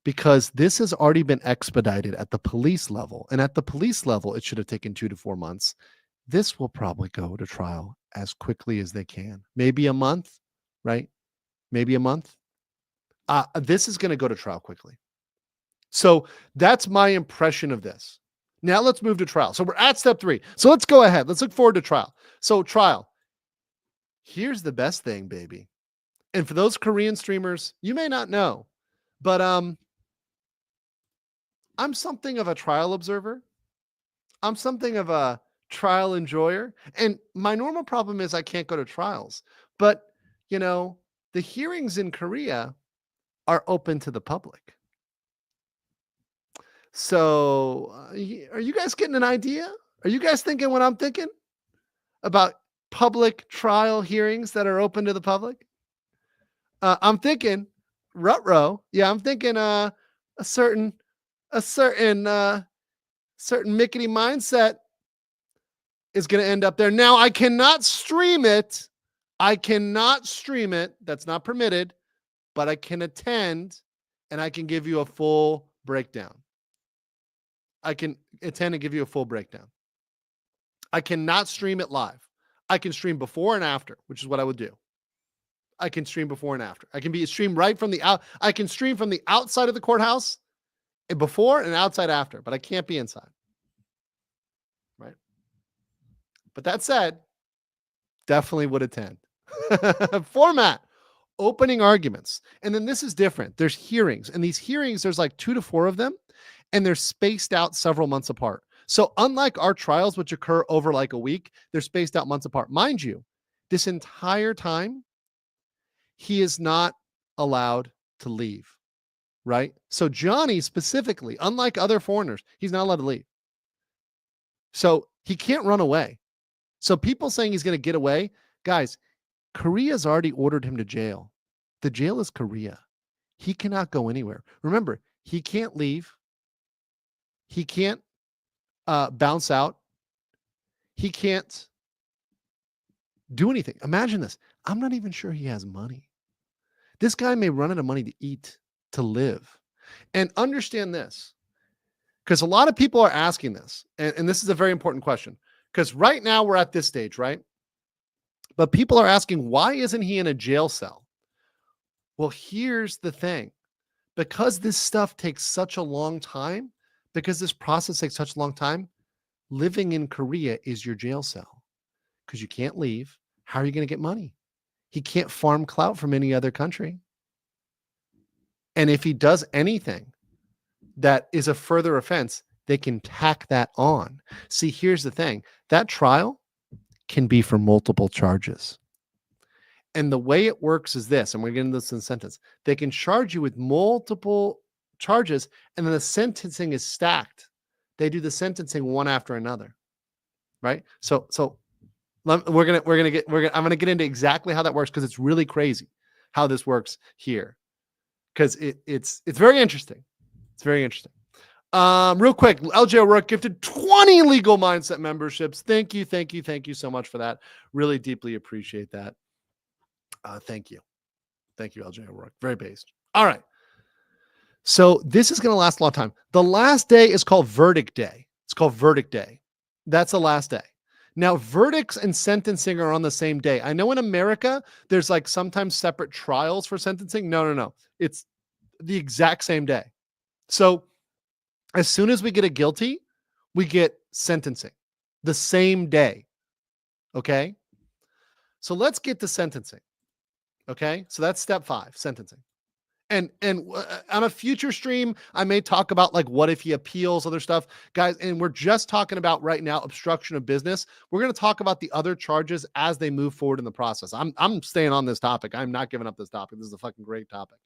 because this has already been expedited at the police level, and at the police level, it should have taken 2 to 4 months. This will probably go to trial as quickly as they can. Maybe a month, right? Maybe a month. This is going to go to trial quickly. So that's my impression of this. Now let's move to trial. So we're at step 3. So let's go ahead. Let's look forward to trial. So trial. Here's the best thing, baby. And for those Korean streamers, you may not know, but I'm something of a trial observer. I'm something of a trial enjoyer. And my normal problem is I can't go to trials. But, the hearings in Korea are open to the public. So, are you guys getting an idea? Are you guys thinking what I'm thinking about public trial hearings that are open to the public? I'm thinking Rutrow. Yeah, I'm thinking a certain certain Mickety mindset is going to end up there. Now, I cannot stream it. I cannot stream it. That's not permitted, but I can attend and I can give you a full breakdown. I can attend and give you a full breakdown. I cannot stream it live. I can stream before and after, which is what I would do. I can stream before and after. I can be streamed right from the out. I can stream from the outside of the courthouse before and outside after, but I can't be inside. Right. But that said, definitely would attend. Format, opening arguments. And then this is different. There's hearings, and these hearings, there's like 2 to 4 of them, and they're spaced out several months apart. So unlike our trials, which occur over like a week, they're spaced out months apart. Mind you, this entire time, he is not allowed to leave, right? So Johnny specifically, unlike other foreigners, he's not allowed to leave. So he can't run away. So people saying he's going to get away, guys, Korea's already ordered him to jail. The jail is Korea. He cannot go anywhere. Remember, he can't leave. He can't bounce out. He can't do anything. Imagine this. I'm not even sure he has money. This guy may run out of money to eat, to live. And understand this, because a lot of people are asking this, and this is a very important question, because right now we're at this stage, right? But people are asking, why isn't he in a jail cell? Well, here's the thing. Because this stuff takes such a long time, because this process takes such a long time, living in Korea is your jail cell, because you can't leave. How are you going to get money? He can't farm clout from any other country. And if he does anything that is a further offense, they can tack that on. See, here's the thing. That trial can be for multiple charges. And the way it works is this, and we're getting this in the sentence. They can charge you with multiple charges, and then the sentencing is stacked. They do the sentencing one after another. Right? So I'm going to get into exactly how that works, because it's really crazy how this works here. Because it's very interesting. It's very interesting. Real quick, LJ O'Rourke gifted 20 Legal Mindset memberships. Thank you so much for that. Really deeply appreciate that. Thank you, LJ O'Rourke. Very based. All right. So this is going to last a long time. The last day is called Verdict Day. It's called Verdict Day. That's the last day. Now, verdicts and sentencing are on the same day. I know in America, there's like sometimes separate trials for sentencing. No. It's the exact same day. So as soon as we get a guilty, we get sentencing the same day. Okay. So let's get to sentencing. Okay. So that's step 5, sentencing. And on a future stream, I may talk about like what if he appeals, other stuff, guys. And we're just talking about right now obstruction of business. We're going to talk about the other charges as they move forward in the process. I'm staying on this topic. I'm not giving up this topic. This is a fucking great topic.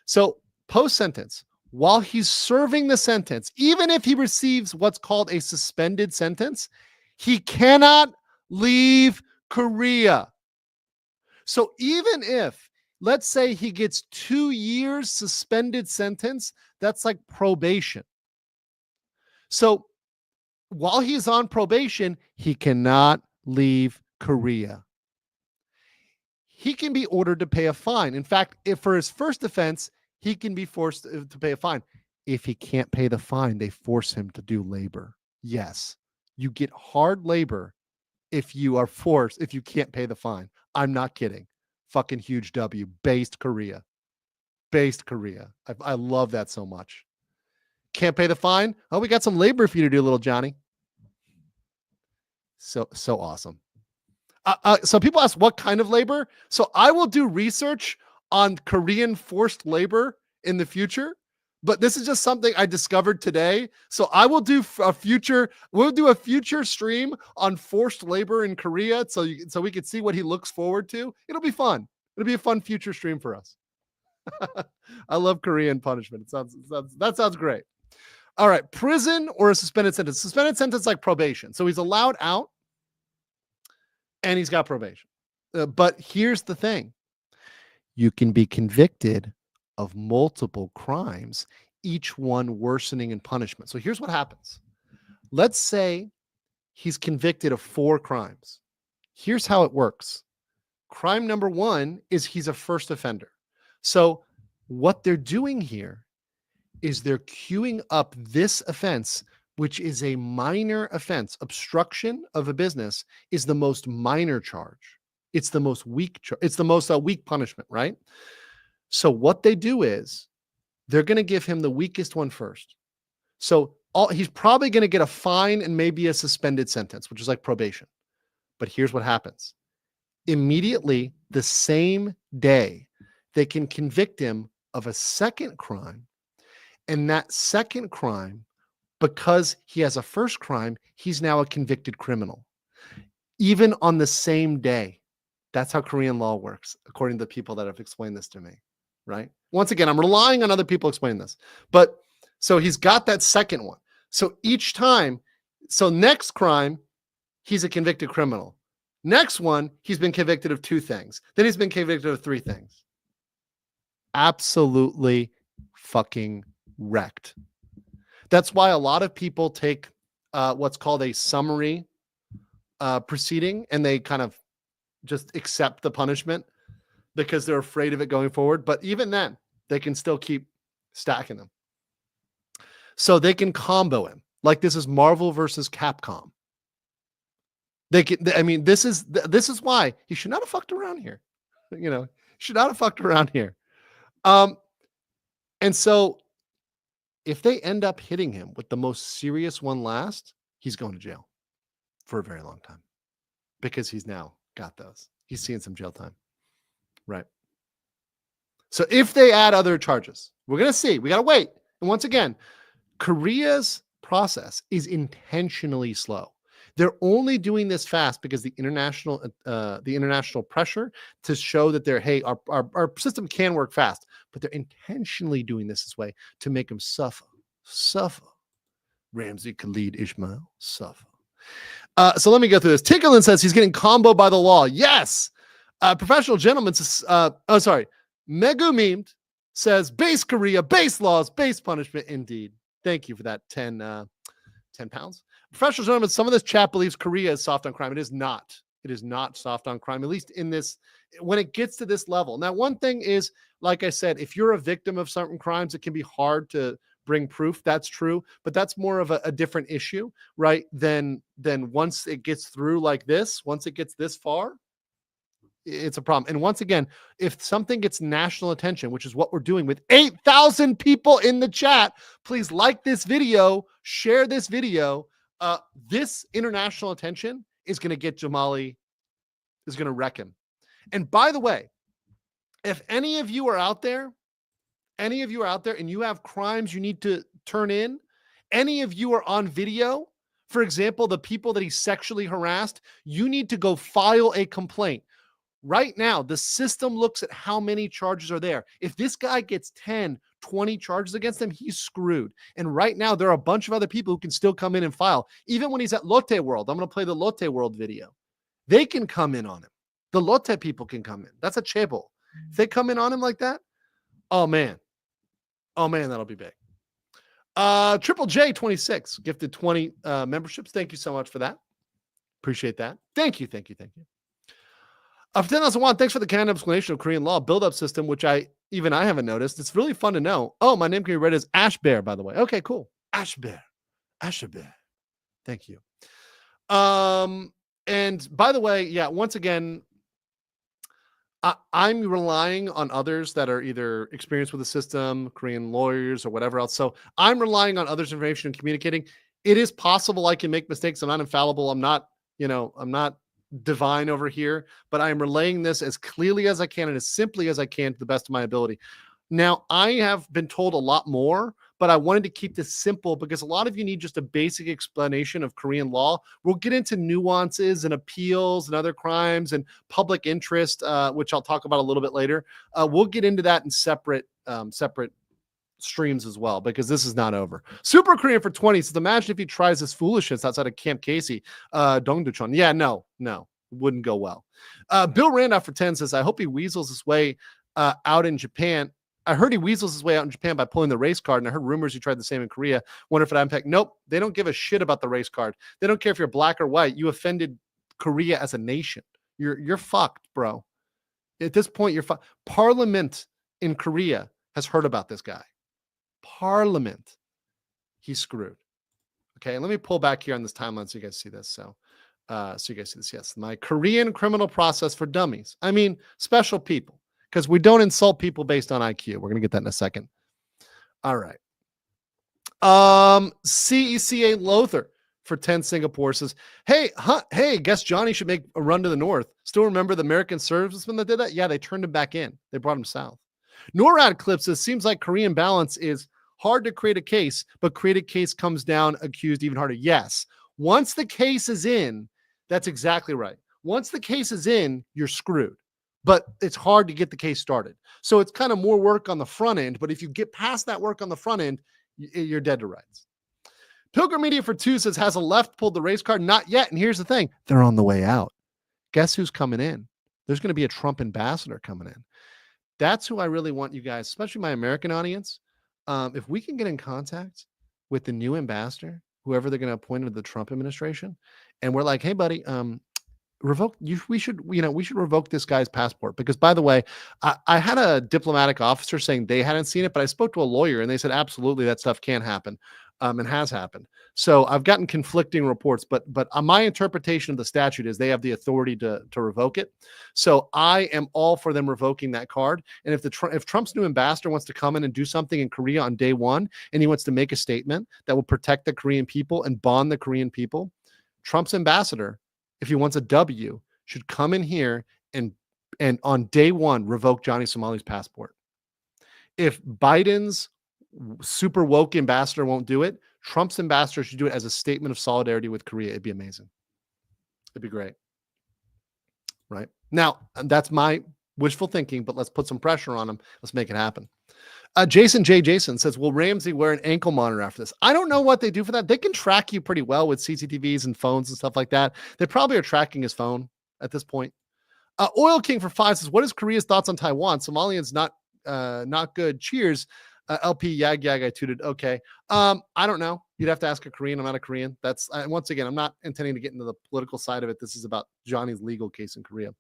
So post sentence, while he's serving the sentence, even if he receives what's called a suspended sentence, he cannot leave Korea. So even if, let's say he gets 2 years suspended sentence, that's like probation. So while he's on probation, he cannot leave Korea. He can be ordered to pay a fine. In fact, if for his first offense, he can be forced to pay a fine. If he can't pay the fine, they force him to do labor. Yes, you get hard labor if you are forced, if you can't pay the fine. I'm not kidding. Fucking huge W. Based Korea. I love that so much. Can't pay the fine? Oh, we got some labor for you to do, little Johnny. So awesome. So people ask what kind of labor? So I will do research on Korean forced labor in the future, but this is just something I discovered today. So I will do we'll do a future stream on forced labor in Korea. So we can see what he looks forward to. It'll be fun. It'll be a fun future stream for us. I love Korean punishment. That sounds great. All right, prison or a suspended sentence. Suspended sentence like probation. So he's allowed out and he's got probation. But here's the thing. You can be convicted of multiple crimes, each one worsening in punishment. So here's what happens. Let's say he's convicted of 4 crimes. Here's how it works. Crime number 1 is he's a first offender. So what they're doing here is they're queuing up this offense, which is a minor offense. Obstruction of a business is the most minor charge. It's the most weak. It's the most weak punishment, right? So what they do is they're going to give him the weakest one first. So he's probably going to get a fine and maybe a suspended sentence, which is like probation. But here's what happens. Immediately, the same day, they can convict him of a second crime. And that second crime, because he has a first crime, he's now a convicted criminal. Even on the same day. That's how Korean law works, according to the people that have explained this to me, right? Once again, I'm relying on other people explaining this. But so he's got that second one. So each time, so next crime, he's a convicted criminal. Next one, he's been convicted of 2 things. Then he's been convicted of 3 things. Absolutely fucking wrecked. That's why a lot of people take what's called a summary proceeding, and they kind of just accept the punishment because they're afraid of it going forward. But even then, they can still keep stacking them. So they can combo him. Like this is Marvel versus Capcom. They can, I mean, this is why he should not have fucked around here. You know, should not have fucked around here. And so if they end up hitting him with the most serious one last, he's going to jail for a very long time because he's now got those. He's seeing some jail time. Right. So if they add other charges, we're going to see. We got to wait. And once again, Korea's process is intentionally slow. They're only doing this fast because the international pressure to show that they're, hey, our system can work fast, but they're intentionally doing this way to make them suffer. Ramsey Khalid Ismail, suffer. So let me go through this. Ticklin says he's getting comboed by the law. Yes. Professional gentleman says, Megu memed says base Korea, base laws, base punishment. Indeed. Thank you for that 10 pounds. Professional gentlemen, some of this chat believes Korea is soft on crime. It is not. It is not soft on crime, at least in this, when it gets to this level. Now, one thing is, like I said, if you're a victim of certain crimes, it can be hard to bring proof. That's true, but that's more of a different issue, right? Than once it gets through like this, once it gets this far, it's a problem. And once again, if something gets national attention, which is what we're doing with 8,000 people in the chat, please like this video, share this video. This international attention is going to get Somali, is going to wreck him. And by the way, if any of you are out there and you have crimes you need to turn in, any of you are on video, for example, the people that he sexually harassed, you need to go file a complaint. Right now, the system looks at how many charges are there. If this guy gets 10, 20 charges against him, he's screwed. And right now, there are a bunch of other people who can still come in and file. Even when he's at Lotte World, I'm going to play the Lotte World video. They can come in on him. The Lotte people can come in. That's a chable. If they come in on him like that, oh man, that'll be big. Triple J 26 gifted 20 memberships. Thank you so much for that. Appreciate that. Thank you. 10,001, thanks for the kind explanation of Korean law build-up system, which I haven't noticed. It's really fun to know. Oh, my name can be read as Ash Bear, by the way. Okay, cool. Ash Bear. Thank you. And by the way, yeah, once again, I'm relying on others that are either experienced with the system, Korean lawyers or whatever else. So I'm relying on others' information and communicating. It is possible I can make mistakes. I'm not infallible. I'm not divine over here, but I am relaying this as clearly as I can and as simply as I can to the best of my ability. Now, I have been told a lot more, but I wanted to keep this simple because a lot of you need just a basic explanation of Korean law. We'll get into nuances and appeals and other crimes and public interest, which I'll talk about a little bit later. We'll get into that in separate streams as well, because this is not over. Super Korean for 20 says, imagine if he tries this foolishness outside of Camp Casey. Dongducheon. Yeah, no, wouldn't go well. Bill Randolph for 10 says, I hope he weasels his way out in Japan. I heard he weasels his way out in Japan by pulling the race card, and I heard rumors he tried the same in Korea. Wonder if it impact. Nope, they don't give a shit about the race card. They don't care if you're black or white. You offended Korea as a nation. You're fucked, bro. At this point, you're fucked. Parliament in Korea has heard about this guy. Parliament. He's screwed. Okay, let me pull back here on this timeline so you guys see this. So you guys see this. Yes, my Korean criminal process for dummies. I mean, special people, because we don't insult people based on IQ. We're gonna get that in a second. All right. CECA Lothar for 10 Singapore says, hey, guess Johnny should make a run to the north. Still remember the American servicemen that did that? Yeah, they turned him back in. They brought him south. NORAD Clip says, seems like Korean balance is hard to create a case, but created case comes down accused even harder. Yes. Once the case is in, that's exactly right. Once the case is in, you're screwed. But it's hard to get the case started. So it's kind of more work on the front end. But if you get past that work on the front end, you're dead to rights. Pilgrim Media for 2 says, has a left pulled the race card? Not yet. And here's the thing. They're on the way out. Guess who's coming in? There's going to be a Trump ambassador coming in. That's who I really want you guys, especially my American audience. If we can get in contact with the new ambassador, whoever they're going to appoint into the Trump administration, and we're like, hey, buddy, we should revoke this guy's passport, because, by the way, I had a diplomatic officer saying they hadn't seen it, but I spoke to a lawyer and they said absolutely that stuff can happen, and has happened. So I've gotten conflicting reports, but my interpretation of the statute is they have the authority to revoke it. So I am all for them revoking that card. And if Trump's new ambassador wants to come in and do something in Korea on day one, and he wants to make a statement that will protect the Korean people and bond the Korean people, Trump's ambassador, if he wants a W, should come in here and on day one revoke Johnny Somali's passport. If Biden's super woke ambassador won't do it, Trump's ambassador should do it as a statement of solidarity with Korea. It'd be amazing. It'd be great. Right? Now, that's my wishful thinking, but let's put some pressure on him. Let's make it happen. Jason says, will Ramsey wear an ankle monitor after this? I don't know what they do for that. They can track you pretty well with CCTVs and phones and stuff like that. They probably are tracking his phone at this point. Oil King for 5 says, what is Korea's thoughts on Taiwan? Somalians not good. Cheers. LP Yag I tooted. Okay. I don't know. You'd have to ask a Korean. I'm not a Korean. That's once again, I'm not intending to get into the political side of it. This is about Johnny's legal case in Korea.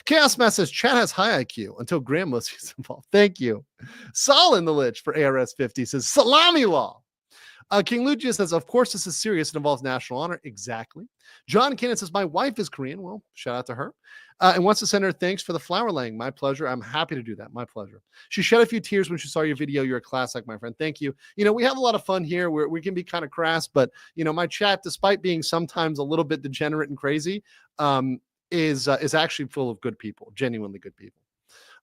Chaos Mass says, Chat has high IQ until Graham was involved. Thank you. Sol in the Lich for ARS 50 says, salami law. King Lugia says, of course, this is serious. It involves national honor. Exactly. John Cannon says, my wife is Korean. Well, shout out to her. And wants to send her thanks for the flower laying. My pleasure. I'm happy to do that. My pleasure. She shed a few tears when she saw your video. You're a classic, my friend. Thank you. We have a lot of fun here where we can be kind of crass, but, my chat, despite being sometimes a little bit degenerate and crazy, is actually full of good people, genuinely good people.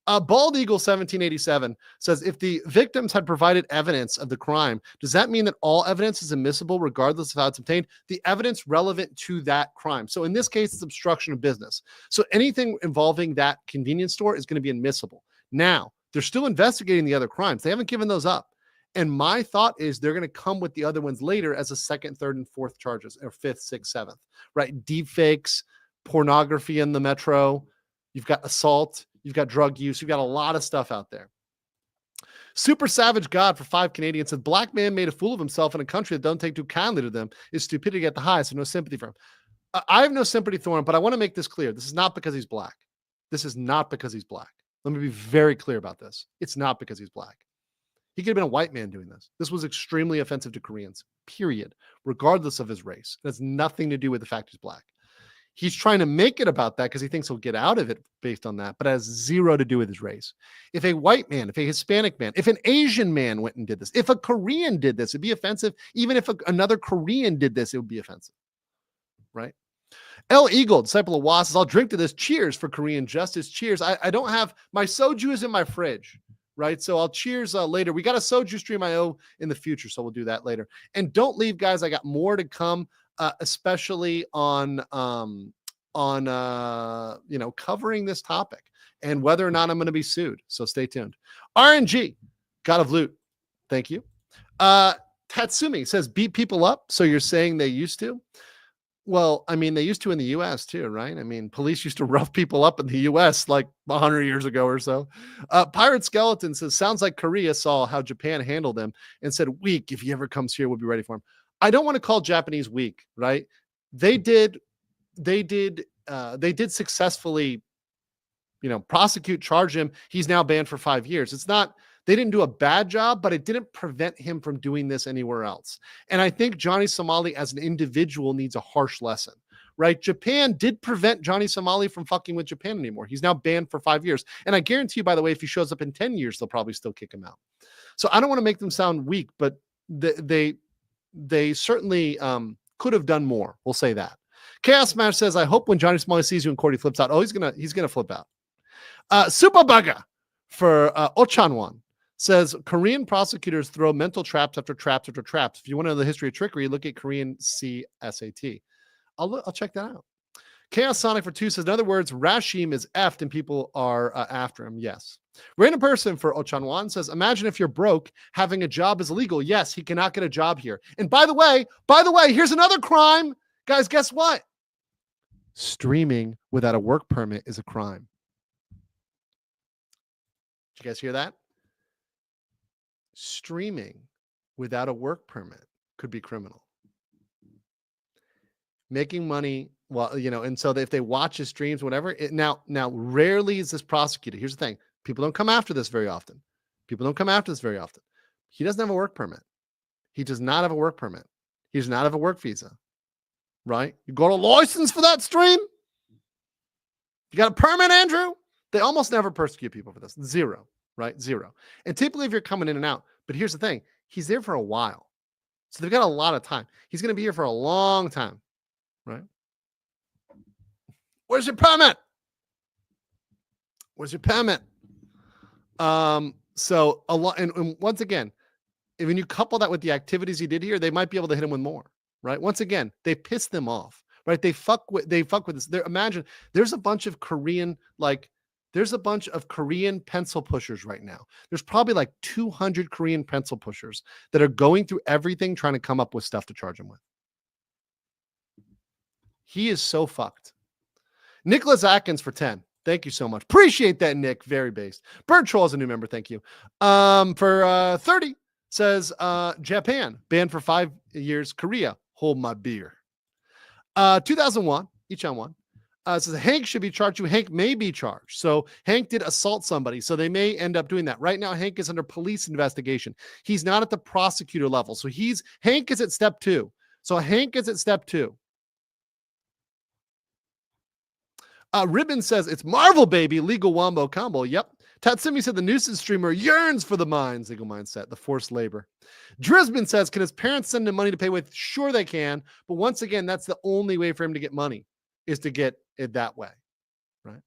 Bald Eagle 1787 says, if the victims had provided evidence of the crime, does that mean that all evidence is admissible regardless of how it's obtained? The evidence relevant to that crime. So in this case, it's obstruction of business. So anything involving that convenience store is going to be admissible. Now, they're still investigating the other crimes. They haven't given those up. And my thought is they're going to come with the other ones later as a second, third, and fourth charges, or fifth, sixth, seventh, right? Deep fakes, pornography in the metro. You've got assault. You've got drug use. You've got a lot of stuff out there. Super Savage God for 5 Canadian said, black man made a fool of himself in a country that don't take too kindly to them. Is stupidity at the highest, so no sympathy for him. I have no sympathy for him, but I want to make this clear. This is not because he's black. This is not because he's black. Let me be very clear about this. It's not because he's black. He could have been a white man doing this. This was extremely offensive to Koreans, period, regardless of his race. It has nothing to do with the fact he's black. He's trying to make it about that because he thinks he'll get out of it based on that, but it has zero to do with his race. If a white man, if a Hispanic man, if an Asian man went and did this, if a Korean did this, it'd be offensive. Even if another Korean did this, it would be offensive, right? El Eagle, disciple of Was, says, I'll drink to this. Cheers for Korean justice. Cheers. I don't have, my soju is in my fridge, right? So I'll cheers later. We got a soju stream I owe in the future, so we'll do that later. And don't leave, guys. I got more to come. Especially on covering this topic and whether or not I'm going to be sued. So stay tuned. RNG, God of Loot, Thank you. Tatsumi says, beat people up. So you're saying they used to? Well, I mean, they used to in the U.S. too, right? I mean, police used to rough people up in the U.S. like 100 years ago or so. Pirate Skeleton says, sounds like Korea saw how Japan handled them and said, weak. If he ever comes here, we'll be ready for him. I don't want to call Japanese weak, right? They did successfully, prosecute, charge him. He's now banned for 5 years. It's not, they didn't do a bad job, but it didn't prevent him from doing this anywhere else. And I think Johnny Somali as an individual needs a harsh lesson, right? Japan did prevent Johnny Somali from fucking with Japan anymore. He's now banned for 5 years. And I guarantee you, by the way, if he shows up in 10 years, they'll probably still kick him out. So I don't want to make them sound weak, but they certainly could have done more. We'll say that. Chaos Smash says, I hope when Johnny Somali sees you in court, he flips out. Oh, he's gonna flip out. Super Bugger for Ochanwan says, Korean prosecutors throw mental traps after traps after traps. If you want to know the history of trickery, look at Korean CSAT. I'll check that out. Chaos Sonic for 2 says, in other words, Rashim is effed and people are after him. Yes. Random person for Ochanwan says, imagine if you're broke, having a job is illegal. Yes, he cannot get a job here. And by the way, here's another crime. Guys, guess what? Streaming without a work permit is a crime. Did you guys hear that? Streaming without a work permit could be criminal. Making money, well, and so if they watch his streams, whatever. Now, rarely is this prosecuted. Here's the thing: people don't come after this very often. He doesn't have a work permit. He does not have a work permit. He does not have a work visa. Right? You got a license for that stream? You got a permit, Andrew? They almost never persecute people for this. Zero. Right? Zero. And typically if you're coming in and out, but here's the thing, he's there for a while. So they've got a lot of time. He's going to be here for a long time. Right? Where's your permit? So a lot, and once again, when you couple that with the activities he did here, they might be able to hit him with more. Right? Once again, they piss them off. Right? They fuck with this. Imagine there's a bunch of Korean pencil pushers right now. There's probably like 200 Korean pencil pushers that are going through everything trying to come up with stuff to charge him with. He is so fucked. Nicholas Atkins for 10. Thank you so much. Appreciate that, Nick. Very based. Bird Troll is a new member. Thank you. For 30 says Japan banned for 5 years. Korea, hold my beer. 2001, each on one. Says Hank should be charged. Hank may be charged. So Hank did assault somebody. So they may end up doing that. Right now, Hank is under police investigation. He's not at the prosecutor level. So Hank is at step 2. Ribbon says it's Marvel, baby. Legal wombo combo. Yep. Tatsumi said the nuisance streamer yearns for the mines. Legal mindset, the forced labor. Drisbin says, can his parents send him money to pay with? Sure they can. But once again, that's the only way for him to get money, is to get it that way. Right?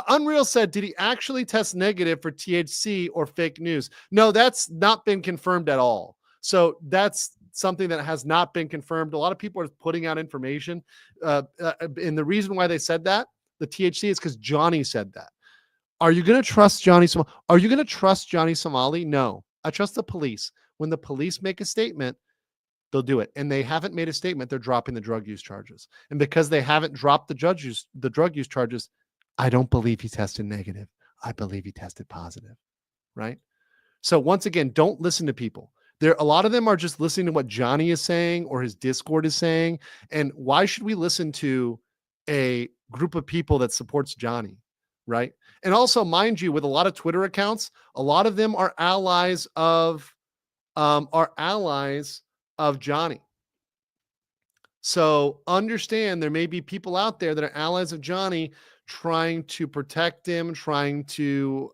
Unreal said, did he actually test negative for THC or fake news? No, that's not been confirmed at all. So that's something that has not been confirmed. A lot of people are putting out information. And the reason why they said that, the THC, is because Johnny said that. Are you going to trust Johnny Somali? No. I trust the police. When the police make a statement, they'll do it. And they haven't made a statement. They're dropping the drug use charges. And because they haven't dropped the drug use charges, I don't believe he tested negative. I believe he tested positive. Right? So once again, don't listen to people. A lot of them are just listening to what Johnny is saying or his Discord is saying. And why should we listen to a group of people that supports Johnny? Right? And also, mind you, with a lot of Twitter accounts, a lot of them are allies of Johnny. So understand there may be people out there that are allies of Johnny trying to protect him, trying to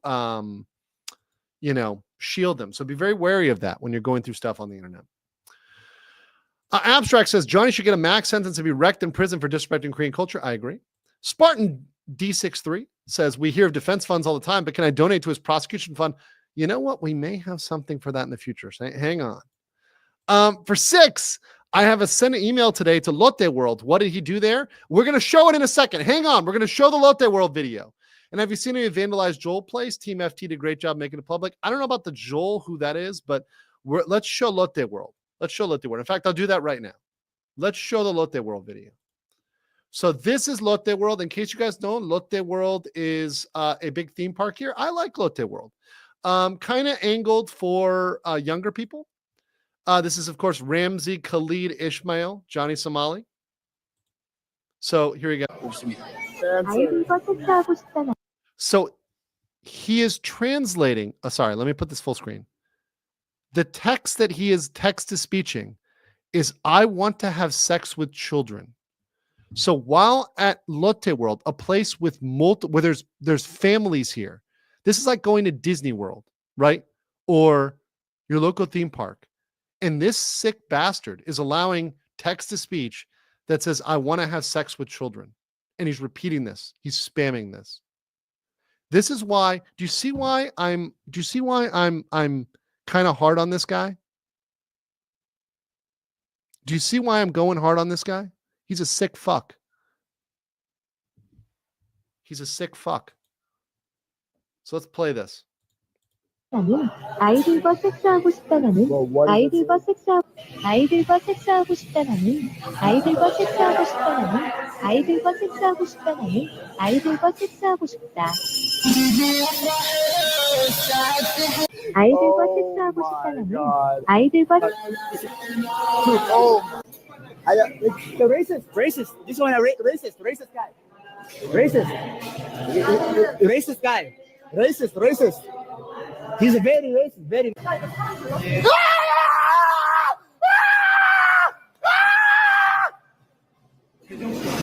shield them. So be very wary of that when you're going through stuff on the internet. Abstract says Johnny should get a max sentence to be wrecked in prison for disrespecting Korean culture. I agree. Spartan D63 says, we hear of defense funds all the time, but can I donate to his prosecution fund? You know what? We may have something for that in the future. So hang on. For 6, I have sent an email today to Lotte World. What did he do there? We're going to show it in a second. Hang on. We're going to show the Lotte World video. And have you seen any vandalized Joel place? Team FT did a great job making it public. I don't know about the Joel, who that is, but let's show Lotte World. Let's show Lotte World. In fact, I'll do that right now. Let's show the Lotte World video. So this is Lotte World. In case you guys know, Lotte World is a big theme park here. I like Lotte World. Kind of angled for younger people. This is, of course, Ramsey, Khalid, Ishmael, Johnny Somali. So here we go. So he is translating. Oh, sorry, let me put this full screen. The text that he is text-to-speeching is, I want to have sex with children. So while at Lotte World, a place with where there's families here, this is like going to Disney World, right? Or your local theme park. And this sick bastard is allowing text-to-speech that says, I want to have sex with children. And he's repeating this. He's spamming this. This is why, do you see why I'm kind of hard on this guy? Do you see why I'm going hard on this guy? He's a sick fuck. He's a sick fuck. So let's play this. 아이들과 섹스하고 싶다는 아이들과 섹스하고 싶다는 아이들과 섹스하고 싶다는 아이들과 섹스하고 싶다는 아이들과 섹스하고 싶다. 아이들과 섹스하고 싶다는 아이들과 the racist. This one racist guy. Racist guy. Racist. He's a very racist, very.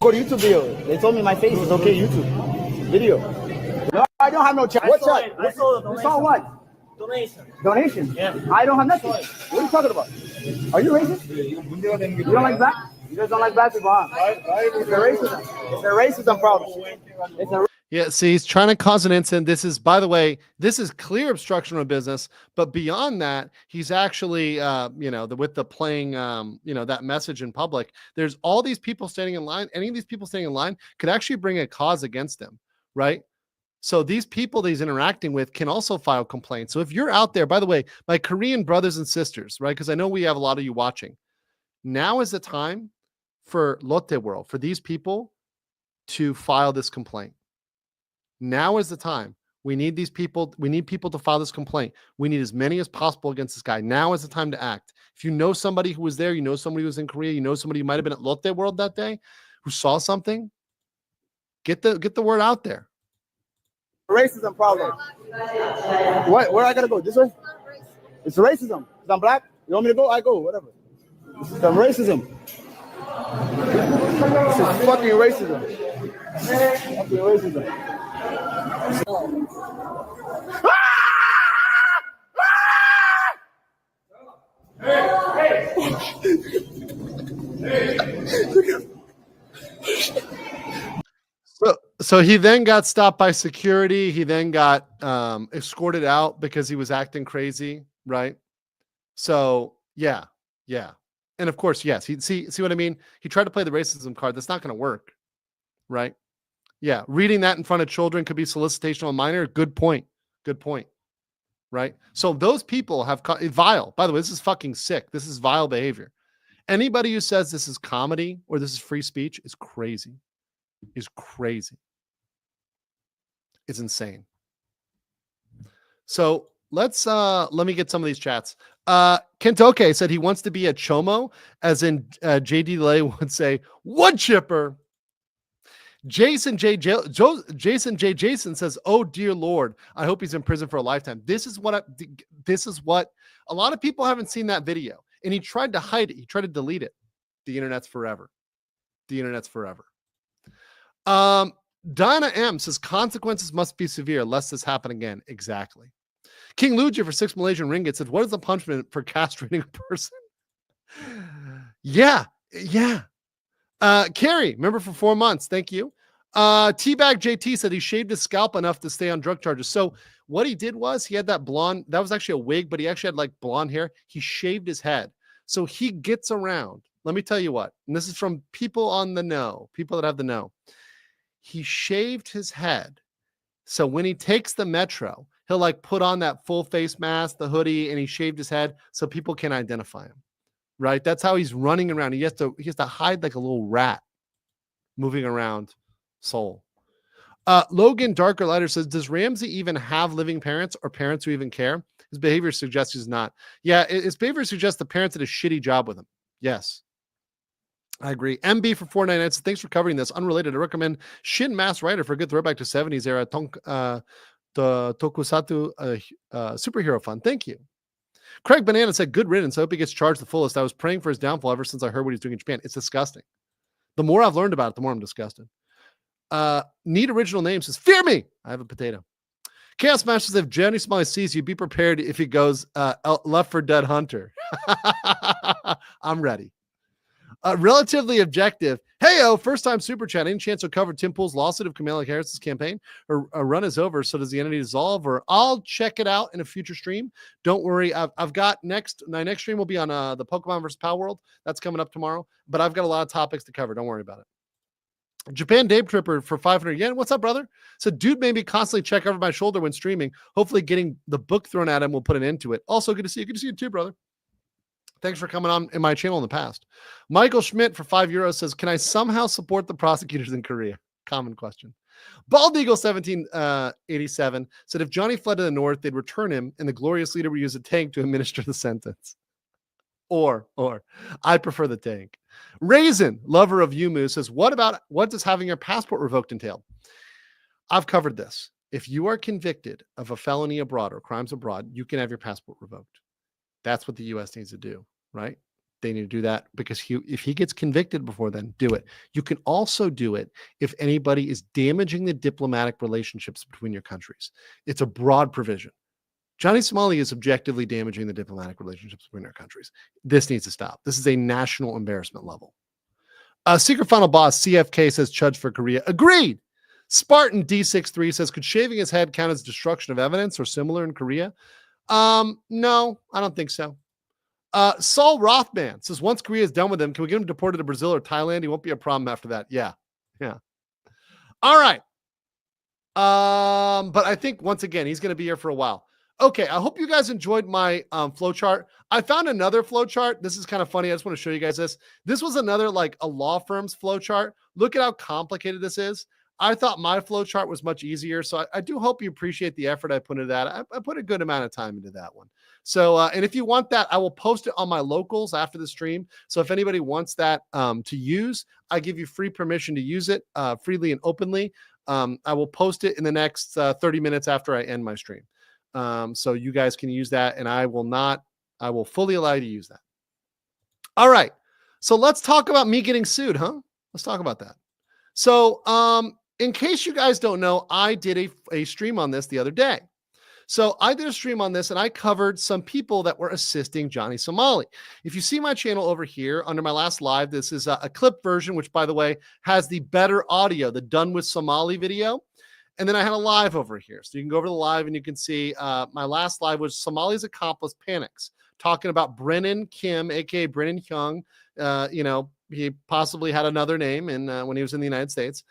Go to YouTube video. They told me my face is okay. YouTube video. No, I don't have no chat. What chat? You saw what? Donation. Yeah. I don't have nothing. What are you talking about? Are you racist? You don't like black? You guys don't like black people, huh? It's a racism. It's a racism problem. It's a. Yeah, see, he's trying to cause an incident. This is, by the way, this is clear obstruction of business. But beyond that, he's actually, with the playing, that message in public. There's all these people standing in line. Any of these people standing in line could actually bring a cause against him, right? So these people that he's interacting with can also file complaints. So if you're out there, by the way, my Korean brothers and sisters, right? Because I know we have a lot of you watching. Now is the time for Lotte World, for these people to file this complaint. Now is the time. We need these people. We need people to file this complaint. We need as many as possible against this guy. Now is the time to act. If you know somebody who was there, you know somebody who was in Korea, you know somebody who might have been at Lotte World that day who saw something, get the word out there. Racism problem. What? Where I gotta go? This way? It's racism. Because I'm black. You want me to go? I go. Whatever. This is some racism. This is fucking racism. Fucking racism. So he then got stopped by security. He then got escorted out because he was acting crazy, right? So yeah. And of course, yes. He see what I mean? He tried to play the racism card. That's not going to work, right? Yeah, reading that in front of children could be solicitation of a minor. Good point, right? So those people have vile. By the way, this is fucking sick. This is vile behavior. Anybody who says this is comedy or this is free speech is crazy. It's insane. So let me get some of these chats. Kentoke said he wants to be a chomo, as in JD Lay would say, wood chipper. Jason J. Jason says, "Oh dear Lord, I hope he's in prison for a lifetime." This is what a lot of people haven't seen that video, and he tried to hide it. He tried to delete it. The internet's forever. Donna M says consequences must be severe lest this happen again. Exactly. King Luigi for 6 Malaysian ringgit said, "What is the punishment for castrating a person?" Yeah. Carrie, remember for 4 months. Thank you. Teabag JT said he shaved his scalp enough to stay on drug charges. So what he did was he had that blonde, that was actually a wig, but he actually had like blonde hair. He shaved his head. So he gets around. Let me tell you what, and this is from people on the know, people that have the know. He shaved his head. So when he takes the metro, he'll like put on that full face mask, the hoodie, and he shaved his head so people can identify him. Right? That's how he's running around. He has to hide like a little rat moving around Seoul. Logan Darker Lighter says, does Ramsey even have living parents or parents who even care? His behavior suggests he's not. Yeah, his behavior suggests the parents did a shitty job with him. Yes. I agree. MB for 499 says, thanks for covering this. Unrelated, I recommend Shin Mass Rider for a good throwback to 70s era the Tokusatsu superhero fun. Thank you. Craig Banana said, good riddance. I hope he gets charged the fullest. I was praying for his downfall ever since I heard what he's doing in Japan. It's disgusting. The more I've learned about it, the more I'm disgusted. Need original name says, fear me. I have a potato. Chaos Master says, if Johnny Somali sees you, be prepared if he goes Left for Dead Hunter. I'm ready. Relatively objective. Heyo, first time super chat. Any chance to cover Tim Pool's lawsuit of Kamala Harris's campaign? Her run is over, so does the entity dissolve? Or I'll check it out in a future stream. Don't worry. I've got my next stream will be on the Pokemon versus Power World. That's coming up tomorrow. But I've got a lot of topics to cover. Don't worry about it. Japan Dave Tripper for 500 yen. What's up, brother? So, dude made me constantly check over my shoulder when streaming. Hopefully, getting the book thrown at him will put an end to it. Also, good to see you. Good to see you too, brother. Thanks for coming on in my channel in the past. Michael Schmidt for €5 says, can I somehow support the prosecutors in Korea? Common question. Bald Eagle 1787 said, if Johnny fled to the north, they'd return him, and the glorious leader would use a tank to administer the sentence. Or I prefer the tank. Raisin, lover of Yumu, says, what does having your passport revoked entail? I've covered this. If you are convicted of a felony abroad or crimes abroad, you can have your passport revoked. That's what the U.S. needs to do, right? They need to do that because if he gets convicted before then, do it. You can also do it if anybody is damaging the diplomatic relationships between your countries. It's a broad provision. Johnny Somali is objectively damaging the diplomatic relationships between our countries. This needs to stop. This is a national embarrassment level. Secret Final Boss, CFK says, Chudge for Korea. Agreed. Spartan D63 says, could shaving his head count as destruction of evidence or similar in Korea? No, I don't think so. Saul Rothman says, once Korea is done with him, can we get him deported to Brazil or Thailand? He won't be a problem after that. Yeah. All right. But I think once again, he's going to be here for a while. Okay, I hope you guys enjoyed my flowchart. I found another flowchart. This is kind of funny. I just want to show you guys this. This was another like a law firm's flowchart. Look at how complicated this is. I thought my flowchart was much easier. So I do hope you appreciate the effort I put into that. I put a good amount of time into that one. So, and if you want that, I will post it on my locals after the stream. So if anybody wants that to use, I give you free permission to use it freely and openly. I will post it in the next 30 minutes after I end my stream. So you guys can use that, and I will fully allow you to use that. All right. So let's talk about me getting sued, huh? Let's talk about that. So, in case you guys don't know, I did a stream on this the other day. So I did a stream on this and I covered some people that were assisting Johnny Somali. If you see my channel over here under my last live, this is a clip version, which by the way, has the better audio, the done with Somali video. And then I had a live over here. So you can go over to the live and you can see my last live was Somali's accomplice panics, talking about Brennan Kim, aka Brennan Hyung. He possibly had another name when he was in the United States.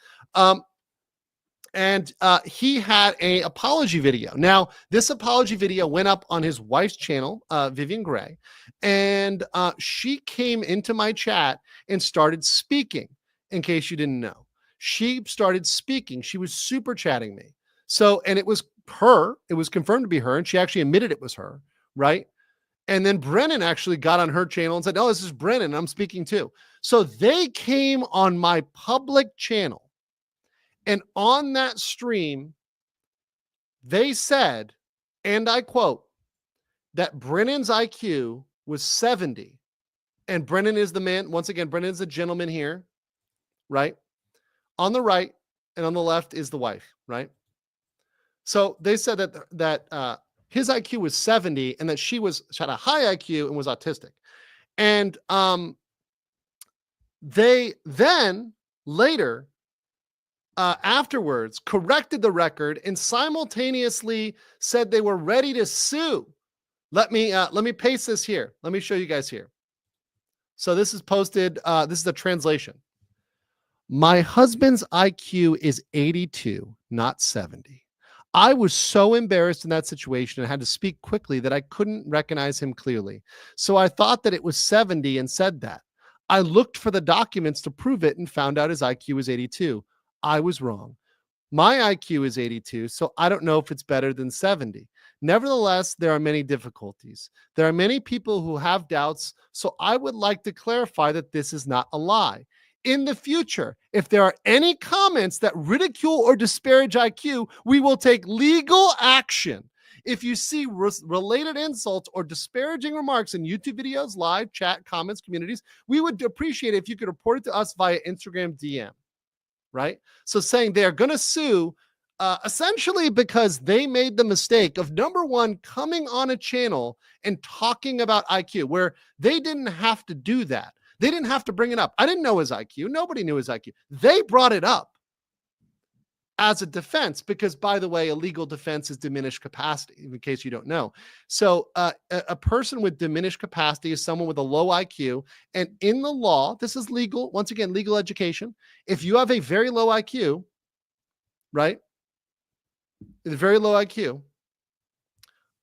And he had an apology video. Now, this apology video went up on his wife's channel, Vivian Gray, and she came into my chat and started speaking, in case you didn't know. She started speaking. She was super chatting me. So, and it was her. It was confirmed to be her, and she actually admitted it was her, right? And then Brennan actually got on her channel and said, oh, this is Brennan. I'm speaking too. So they came on my public channel. And on that stream, they said, and I quote, that Brennan's IQ was 70. And Brennan is the man. Once again, Brennan is the gentleman here, right? On the right and on the left is the wife, right? So they said that his IQ was 70 and that she had a high IQ and was autistic. And they then later afterwards corrected the record and simultaneously said they were ready to sue. Let me paste this here. Let me show you guys here. So this is posted. This is the translation. My husband's IQ is 82, not 70. I was so embarrassed in that situation and had to speak quickly that I couldn't recognize him clearly. So I thought that it was 70 and said that. I looked for the documents to prove it and found out his IQ was 82. I was wrong. My IQ is 82, so I don't know if it's better than 70. Nevertheless, there are many difficulties. There are many people who have doubts, so I would like to clarify that this is not a lie. In the future, if there are any comments that ridicule or disparage IQ, we will take legal action. If you see related insults or disparaging remarks in YouTube videos, live chat, comments, communities, we would appreciate it if you could report it to us via Instagram DM, right? So saying they are going to sue essentially because they made the mistake of, number one, coming on a channel and talking about IQ where they didn't have to do that. They didn't have to bring it up. I didn't know his IQ. Nobody knew his IQ. They brought it up as a defense because, by the way, a legal defense is diminished capacity, in case you don't know. So a person with diminished capacity is someone with a low IQ. And in the law, this is legal, once again, legal education. If you have a very low IQ, right? A very low IQ,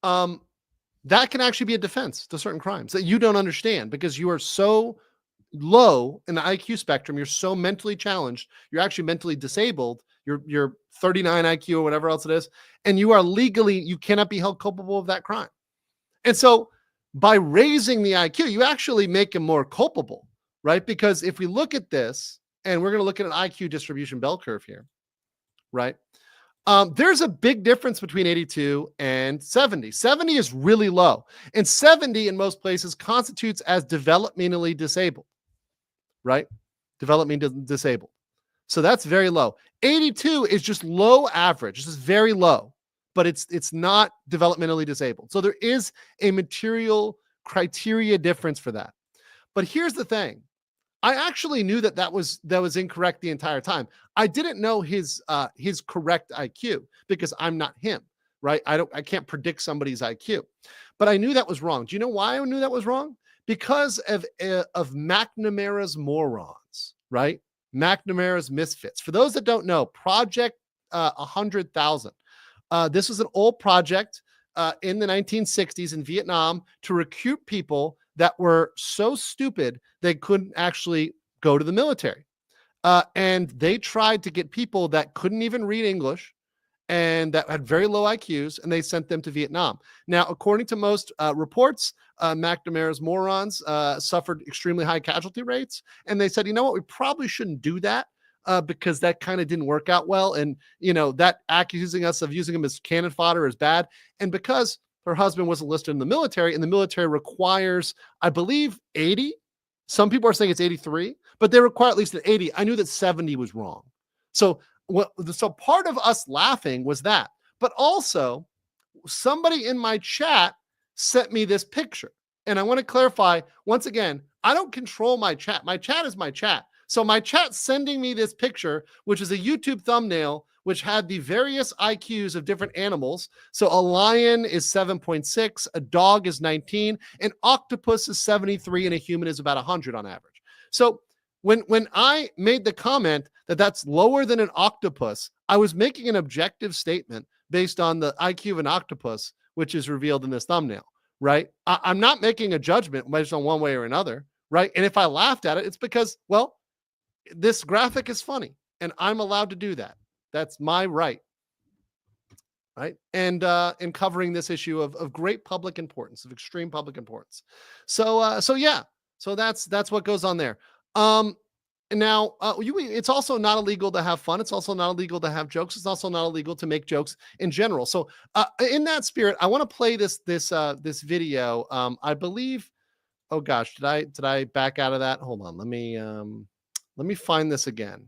that can actually be a defense to certain crimes that you don't understand because you are so low in the IQ spectrum. You're so mentally challenged. You're actually mentally disabled. You're 39 IQ or whatever else it is. And you are legally, you cannot be held culpable of that crime. And so by raising the IQ, you actually make him more culpable, right? Because if we look at this, and we're going to look at an IQ distribution bell curve here, right? There's a big difference between 82 and 70. 70 is really low. And 70 in most places constitutes as developmentally disabled, right? Developmentally disabled. So that's very low. 82 is just low average. This is very low, but it's not developmentally disabled. So there is a material criteria difference for that. But here's the thing. I actually knew that was incorrect the entire time. I didn't know his correct IQ because I'm not him, right? I can't predict somebody's IQ, but I knew that was wrong. Do you know why I knew that was wrong? Because of McNamara's morons, right? McNamara's misfits. For those that don't know, Project 100,000. This was an old project in the 1960s in Vietnam to recruit people that were so stupid they couldn't actually go to the military. And they tried to get people that couldn't even read English and that had very low IQs, and they sent them to Vietnam. Now, according to most reports, McNamara's morons suffered extremely high casualty rates, and they said, you know what, we probably shouldn't do that because that kind of didn't work out well, and that accusing us of using them as cannon fodder is bad, and because her husband wasn't listed in the military, and the military requires, I believe, 80. Some people are saying it's 83, but they require at least an 80. I knew that 70 was wrong. So part of us laughing was that. But also, somebody in my chat sent me this picture. And I want to clarify, once again, I don't control my chat. My chat is my chat. So my chat sending me this picture, which is a YouTube thumbnail, which had the various IQs of different animals. So a lion is 7.6, a dog is 19, an octopus is 73, and a human is about 100 on average. So when I made the comment that that's lower than an octopus, I was making an objective statement based on the IQ of an octopus, which is revealed in this thumbnail, right? I'm not making a judgment based on one way or another, right? And if I laughed at it, it's because, well, this graphic is funny, and I'm allowed to do that. That's my right, right? And in covering this issue of great public importance, of extreme public importance. So yeah, so that's what goes on there. Now, it's also not illegal to have fun. It's also not illegal to have jokes. It's also not illegal to make jokes in general. So in that spirit, I want to play this video. I believe. Oh gosh, did I back out of that? Hold on. Let me find this again.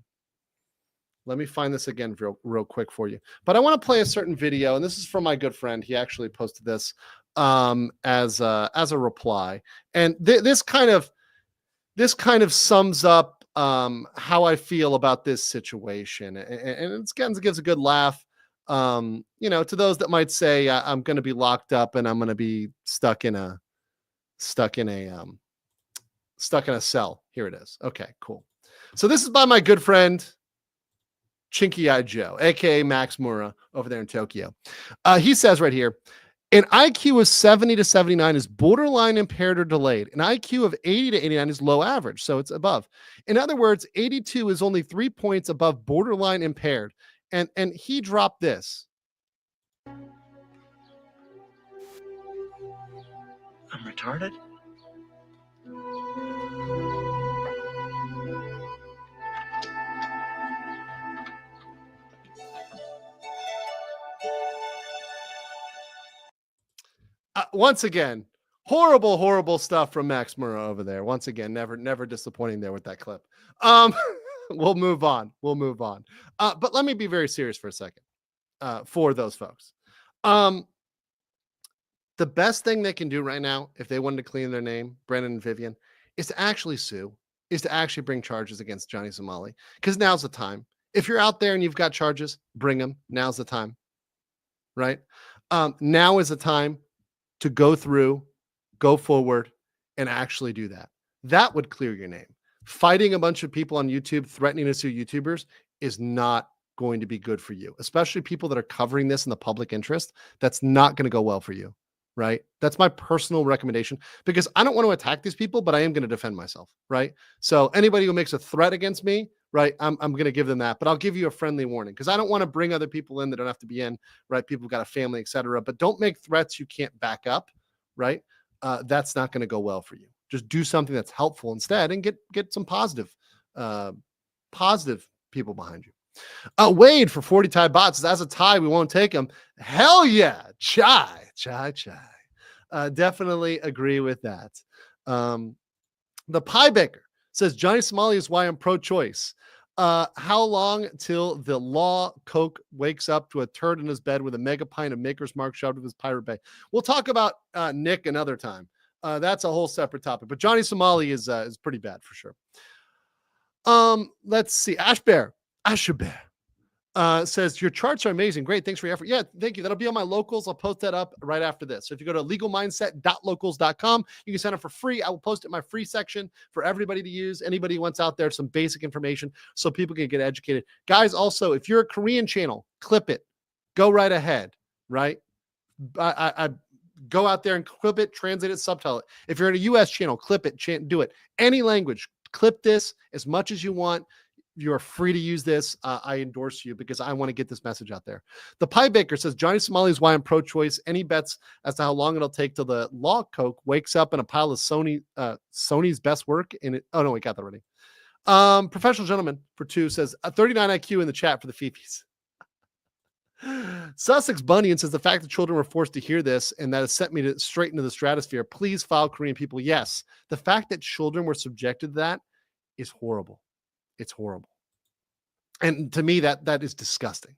Let me find this again real quick for you. But I want to play a certain video, and this is from my good friend. He actually posted this as a reply, and this kind of sums up how I feel about this situation, and it gives a good laugh. To those that might say I'm going to be locked up and I'm going to be stuck in a cell. Here it is. Okay, cool. So this is by my good friend Chinky Eye Joe, aka Max Mura over there in Tokyo. He says right here, an IQ of 70 to 79 is borderline impaired or delayed. An IQ of 80 to 89 is low average, so it's above. In other words, 82 is only 3 points above borderline impaired. And he dropped this. I'm retarded? Once again, horrible stuff from Max Murrah over there. Once again, never disappointing there with that clip. We'll move on. But let me be very serious for a second for those folks. The best thing they can do right now, if they wanted to clean their name, Brennan and Vivian, is to actually sue, is to actually bring charges against Johnny Somali. Because now's the time. If you're out there and you've got charges, bring them. Now's the time. Right? Now is the time to go through, go forward, and actually do that. That would clear your name. Fighting a bunch of people on YouTube, threatening to sue YouTubers is not going to be good for you, especially people that are covering this in the public interest. That's not going to go well for you, right? That's my personal recommendation, because I don't want to attack these people, but I am going to defend myself, right? So anybody who makes a threat against me, right, I'm going to give them that, but I'll give you a friendly warning, because I don't want to bring other people in that don't have to be in, right? People have got a family, etc. But don't make threats you can't back up, right? That's not going to go well for you. Just do something that's helpful instead, and get some positive people behind you. Wade for 40 Thai bots says, as a Thai, we won't take him. Hell yeah, chai. Definitely agree with that. The Pie Baker says, Johnny Somali is why I'm pro-choice. How long till the law coke wakes up to a turd in his bed with a mega pint of Maker's Mark shoved with his Pirate Bay? We'll talk about Nick another time. That's a whole separate topic. But Johnny Somali is pretty bad for sure. Let's see. Asher Bear says, your charts are amazing. Great. Thanks for your effort. Yeah, thank you. That'll be on my locals. I'll post that up right after this. So if you go to legalmindset.locals.com, you can sign up for free. I will post it in my free section for everybody to use. Anybody who wants out there some basic information so people can get educated. Guys, also, if you're a Korean channel, clip it. Go right ahead, right? I go out there and clip it, translate it, subtitle it. If you're in a U.S. channel, clip it, do it. Any language, clip this as much as you want. You're free to use this. I endorse you because I want to get this message out there. The Pie Baker says, Johnny Somali is why I'm pro-choice. Any bets as to how long it'll take till the law coke wakes up in a pile of Sony's best work in it? Oh, no, we got that already. Professional Gentleman for 2 says, a 39 IQ in the chat for the Fifis. Sussex Bunyan says, the fact that children were forced to hear this and that has sent me straight into the stratosphere. Please file Korean people. Yes, the fact that children were subjected to that is horrible. It's horrible. And to me, that is disgusting.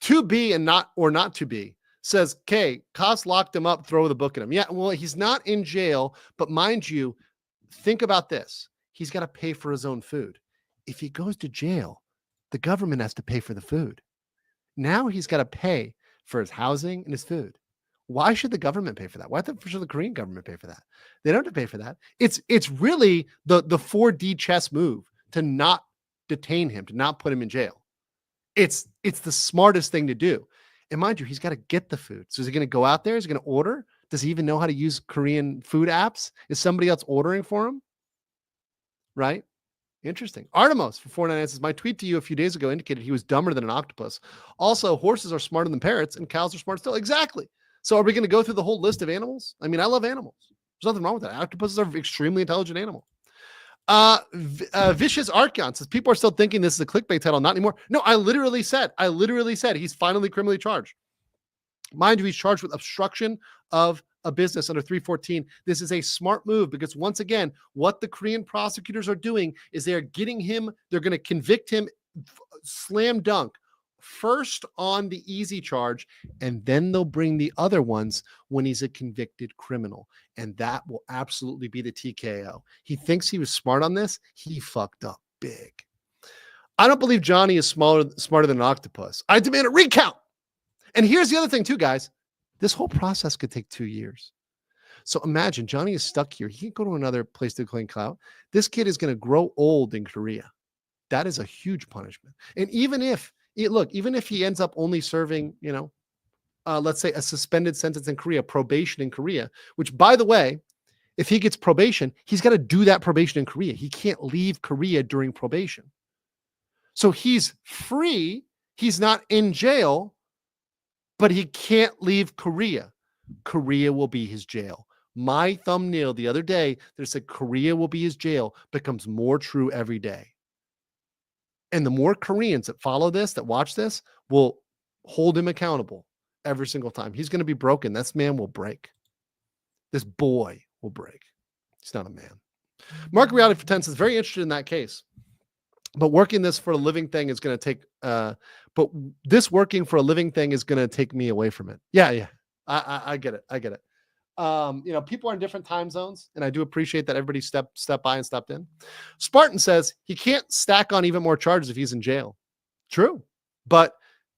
To be and not to be says, K, Koss locked him up, throw the book at him. Yeah, well, he's not in jail, but mind you, think about this. He's got to pay for his own food. If he goes to jail, the government has to pay for the food. Now he's got to pay for his housing and his food. Why should the government pay for that? Why should the Korean government pay for that? They don't have to pay for that. It's really the 4D chess move to not detain him, to not put him in jail. It's the smartest thing to do. And mind you, he's got to get the food. So is he going to go out there? Is he going to order? Does he even know how to use Korean food apps? Is somebody else ordering for him? Right? Interesting. Artemis for 499 says, my tweet to you a few days ago indicated he was dumber than an octopus. Also, horses are smarter than parrots and cows are smart still. Exactly. So are we going to go through the whole list of animals? I mean, I love animals. There's nothing wrong with that. Octopuses are extremely intelligent animal. Vicious Archon says, people are still thinking this is a clickbait title. Not anymore. No, I literally said he's finally criminally charged. Mind you, he's charged with obstruction of a business under 314. This is a smart move because once again, what the Korean prosecutors are doing is they're getting him, they're going to convict him slam dunk first on the easy charge, and then they'll bring the other ones when he's a convicted criminal. And that will absolutely be the TKO. He thinks he was smart on this. He fucked up big. I don't believe Johnny is smarter than an octopus. I demand a recount. And here's the other thing too, guys. This whole process could take 2 years. So imagine Johnny is stuck here. He can't go to another place to claim clout. This kid is going to grow old in Korea. that is a huge punishment. And even if he ends up only serving, let's say a suspended sentence in Korea, probation in Korea, which, by the way, if he gets probation, he's got to do that probation in Korea. He can't leave Korea during probation. So he's free. He's not in jail, but he can't leave Korea. Korea will be his jail. My thumbnail the other day that said Korea will be his jail becomes more true every day. And the more Koreans that follow this, that watch this, will hold him accountable every single time. He's going to be broken. This man will break. This boy will break. He's not a man. Market reality for 10 is very interested in that case. But working this for a living thing is going to take, working for a living thing is going to take me away from it. Yeah. I get it. People are in different time zones, and I do appreciate that everybody stepped by and stepped in. Spartan says he can't stack on even more charges if he's in jail. True. But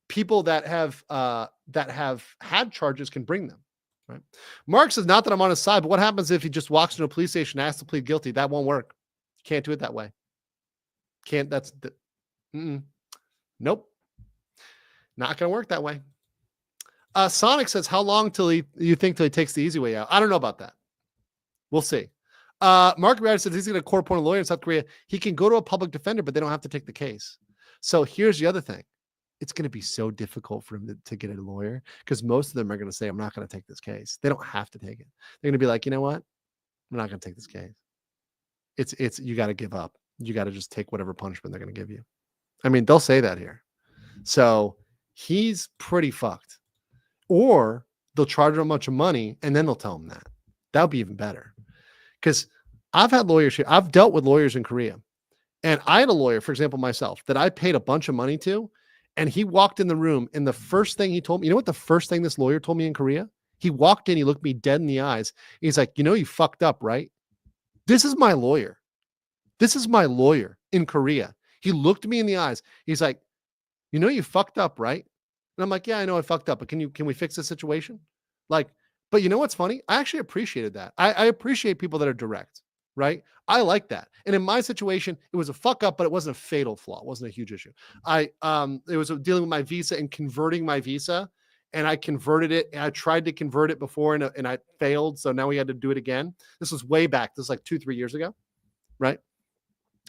people that have had charges can bring them. Right. Mark says, not that I'm on his side, but what happens if he just walks into a police station and asks to plead guilty? That won't work. Can't do it that way. Nope. Not going to work that way. Sonic says, how long till he takes the easy way out? I don't know about that. We'll see. Mark Ryder says he's going to court appoint a lawyer in South Korea. He can go to a public defender, but they don't have to take the case. So here's the other thing. It's going to be so difficult for him to get a lawyer because most of them are going to say, I'm not going to take this case. They don't have to take it. They're going to be like, you know what? I'm not going to take this case. It's you got to give up. You got to just take whatever punishment they're going to give you. I mean, they'll say that here. So he's pretty fucked. Or they'll charge him a bunch of money and then they'll tell him that. That would be even better. Because I've had lawyers here. I've dealt with lawyers in Korea. And I had a lawyer, for example, myself, that I paid a bunch of money to. And he walked in the room. And the first thing he told me, you know what the first thing this lawyer told me in Korea? He walked in, he looked me dead in the eyes. He's like, you fucked up, right? This is my lawyer. This is my lawyer in Korea. He looked me in the eyes. He's like, you fucked up, right? And I'm like, yeah, I know I fucked up, but can we fix the situation? Like, but you know what's funny? I actually appreciated that. I appreciate people that are direct, right? I like that. And in my situation, it was a fuck up, but it wasn't a fatal flaw. It wasn't a huge issue. It was dealing with my visa and converting my visa, and I converted it. And I tried to convert it before, and I failed. So now we had to do it again. This was way back. This was like 2-3 years ago, right?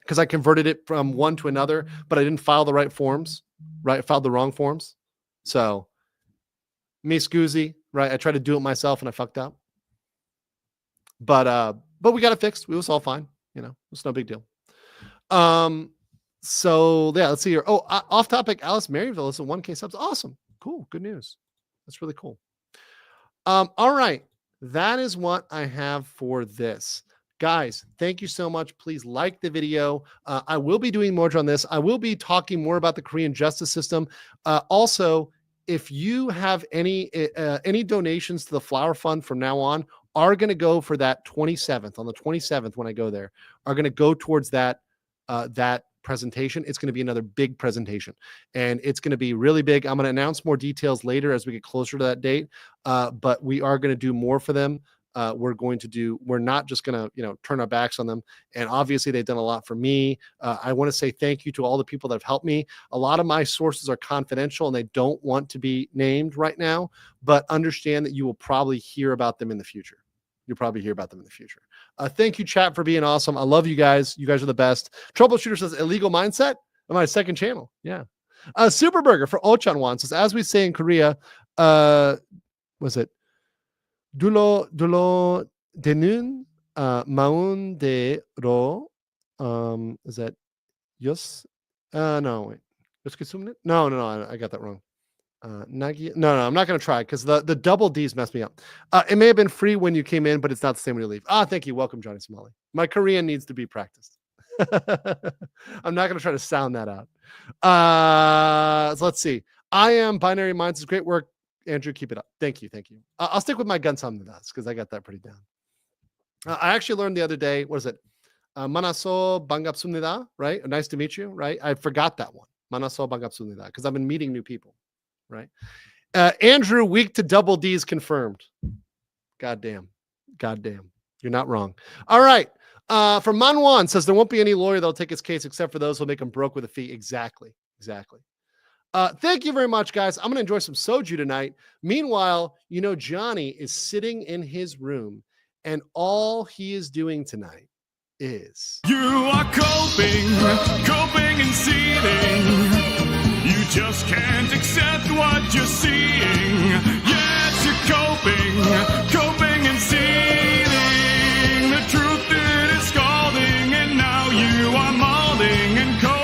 Because I converted it from one to another, but I didn't file the right forms, right? I filed the wrong forms. So, me scoozy, right? I tried to do it myself and I fucked up. But we got it fixed. It was all fine. It's no big deal. So yeah, let's see here. Oh, off topic. Alice Maryville is a 1K subs. Awesome. Cool. Good news. That's really cool. All right. That is what I have for this. Guys, thank you so much. Please like the video. I will be doing more on this. I will be talking more about the Korean justice system. Also, if you have any donations to the Flower Fund from now on are going to go for that 27th, on the 27th when I go there, are going to go towards that presentation. It's going to be another big presentation, and it's going to be really big. I'm going to announce more details later as we get closer to that date, but we are going to do more for them. We're not just going to, turn our backs on them. And obviously they've done a lot for me. I want to say thank you to all the people that have helped me. A lot of my sources are confidential and they don't want to be named right now, but understand that you will probably hear about them in the future. You'll probably hear about them in the future. Thank you, chat, for being awesome. I love you guys. You guys are the best. Troubleshooter says illegal mindset on my second channel. Yeah. Superburger for Ochanwan says, as we say in Korea, was it? Dulo de는 마운데로 is that yes? No, wait. No, I got that wrong. Nagi. No, I'm not going to try because the double D's messed me up. It may have been free when you came in, but it's not the same when you leave. Thank you. Welcome, Johnny Somali. My Korean needs to be practiced. I'm not going to try to sound that out. So let's see. I am Binary Minds. It's great work. Andrew, keep it up. Thank you. I'll stick with my Gunsam Nadas because I got that pretty down. I actually learned the other day, what is it? Manaso Bangapsumnida, right? Nice to meet you, right? I forgot that one. Manaso Bangapsumnida because I've been meeting new people, right? Andrew, weak to double D's confirmed. Goddamn. You're not wrong. All right. From Manwan says there won't be any lawyer that'll take his case except for those who'll make him broke with a fee. Exactly. Thank you very much, guys. I'm gonna enjoy some soju tonight. Meanwhile, you know, Johnny is sitting in his room, and all he is doing tonight is You are coping and seething. You just can't accept what you're seeing. Yes, you're coping and seething. The truth it is scalding, and now you are molding and coping.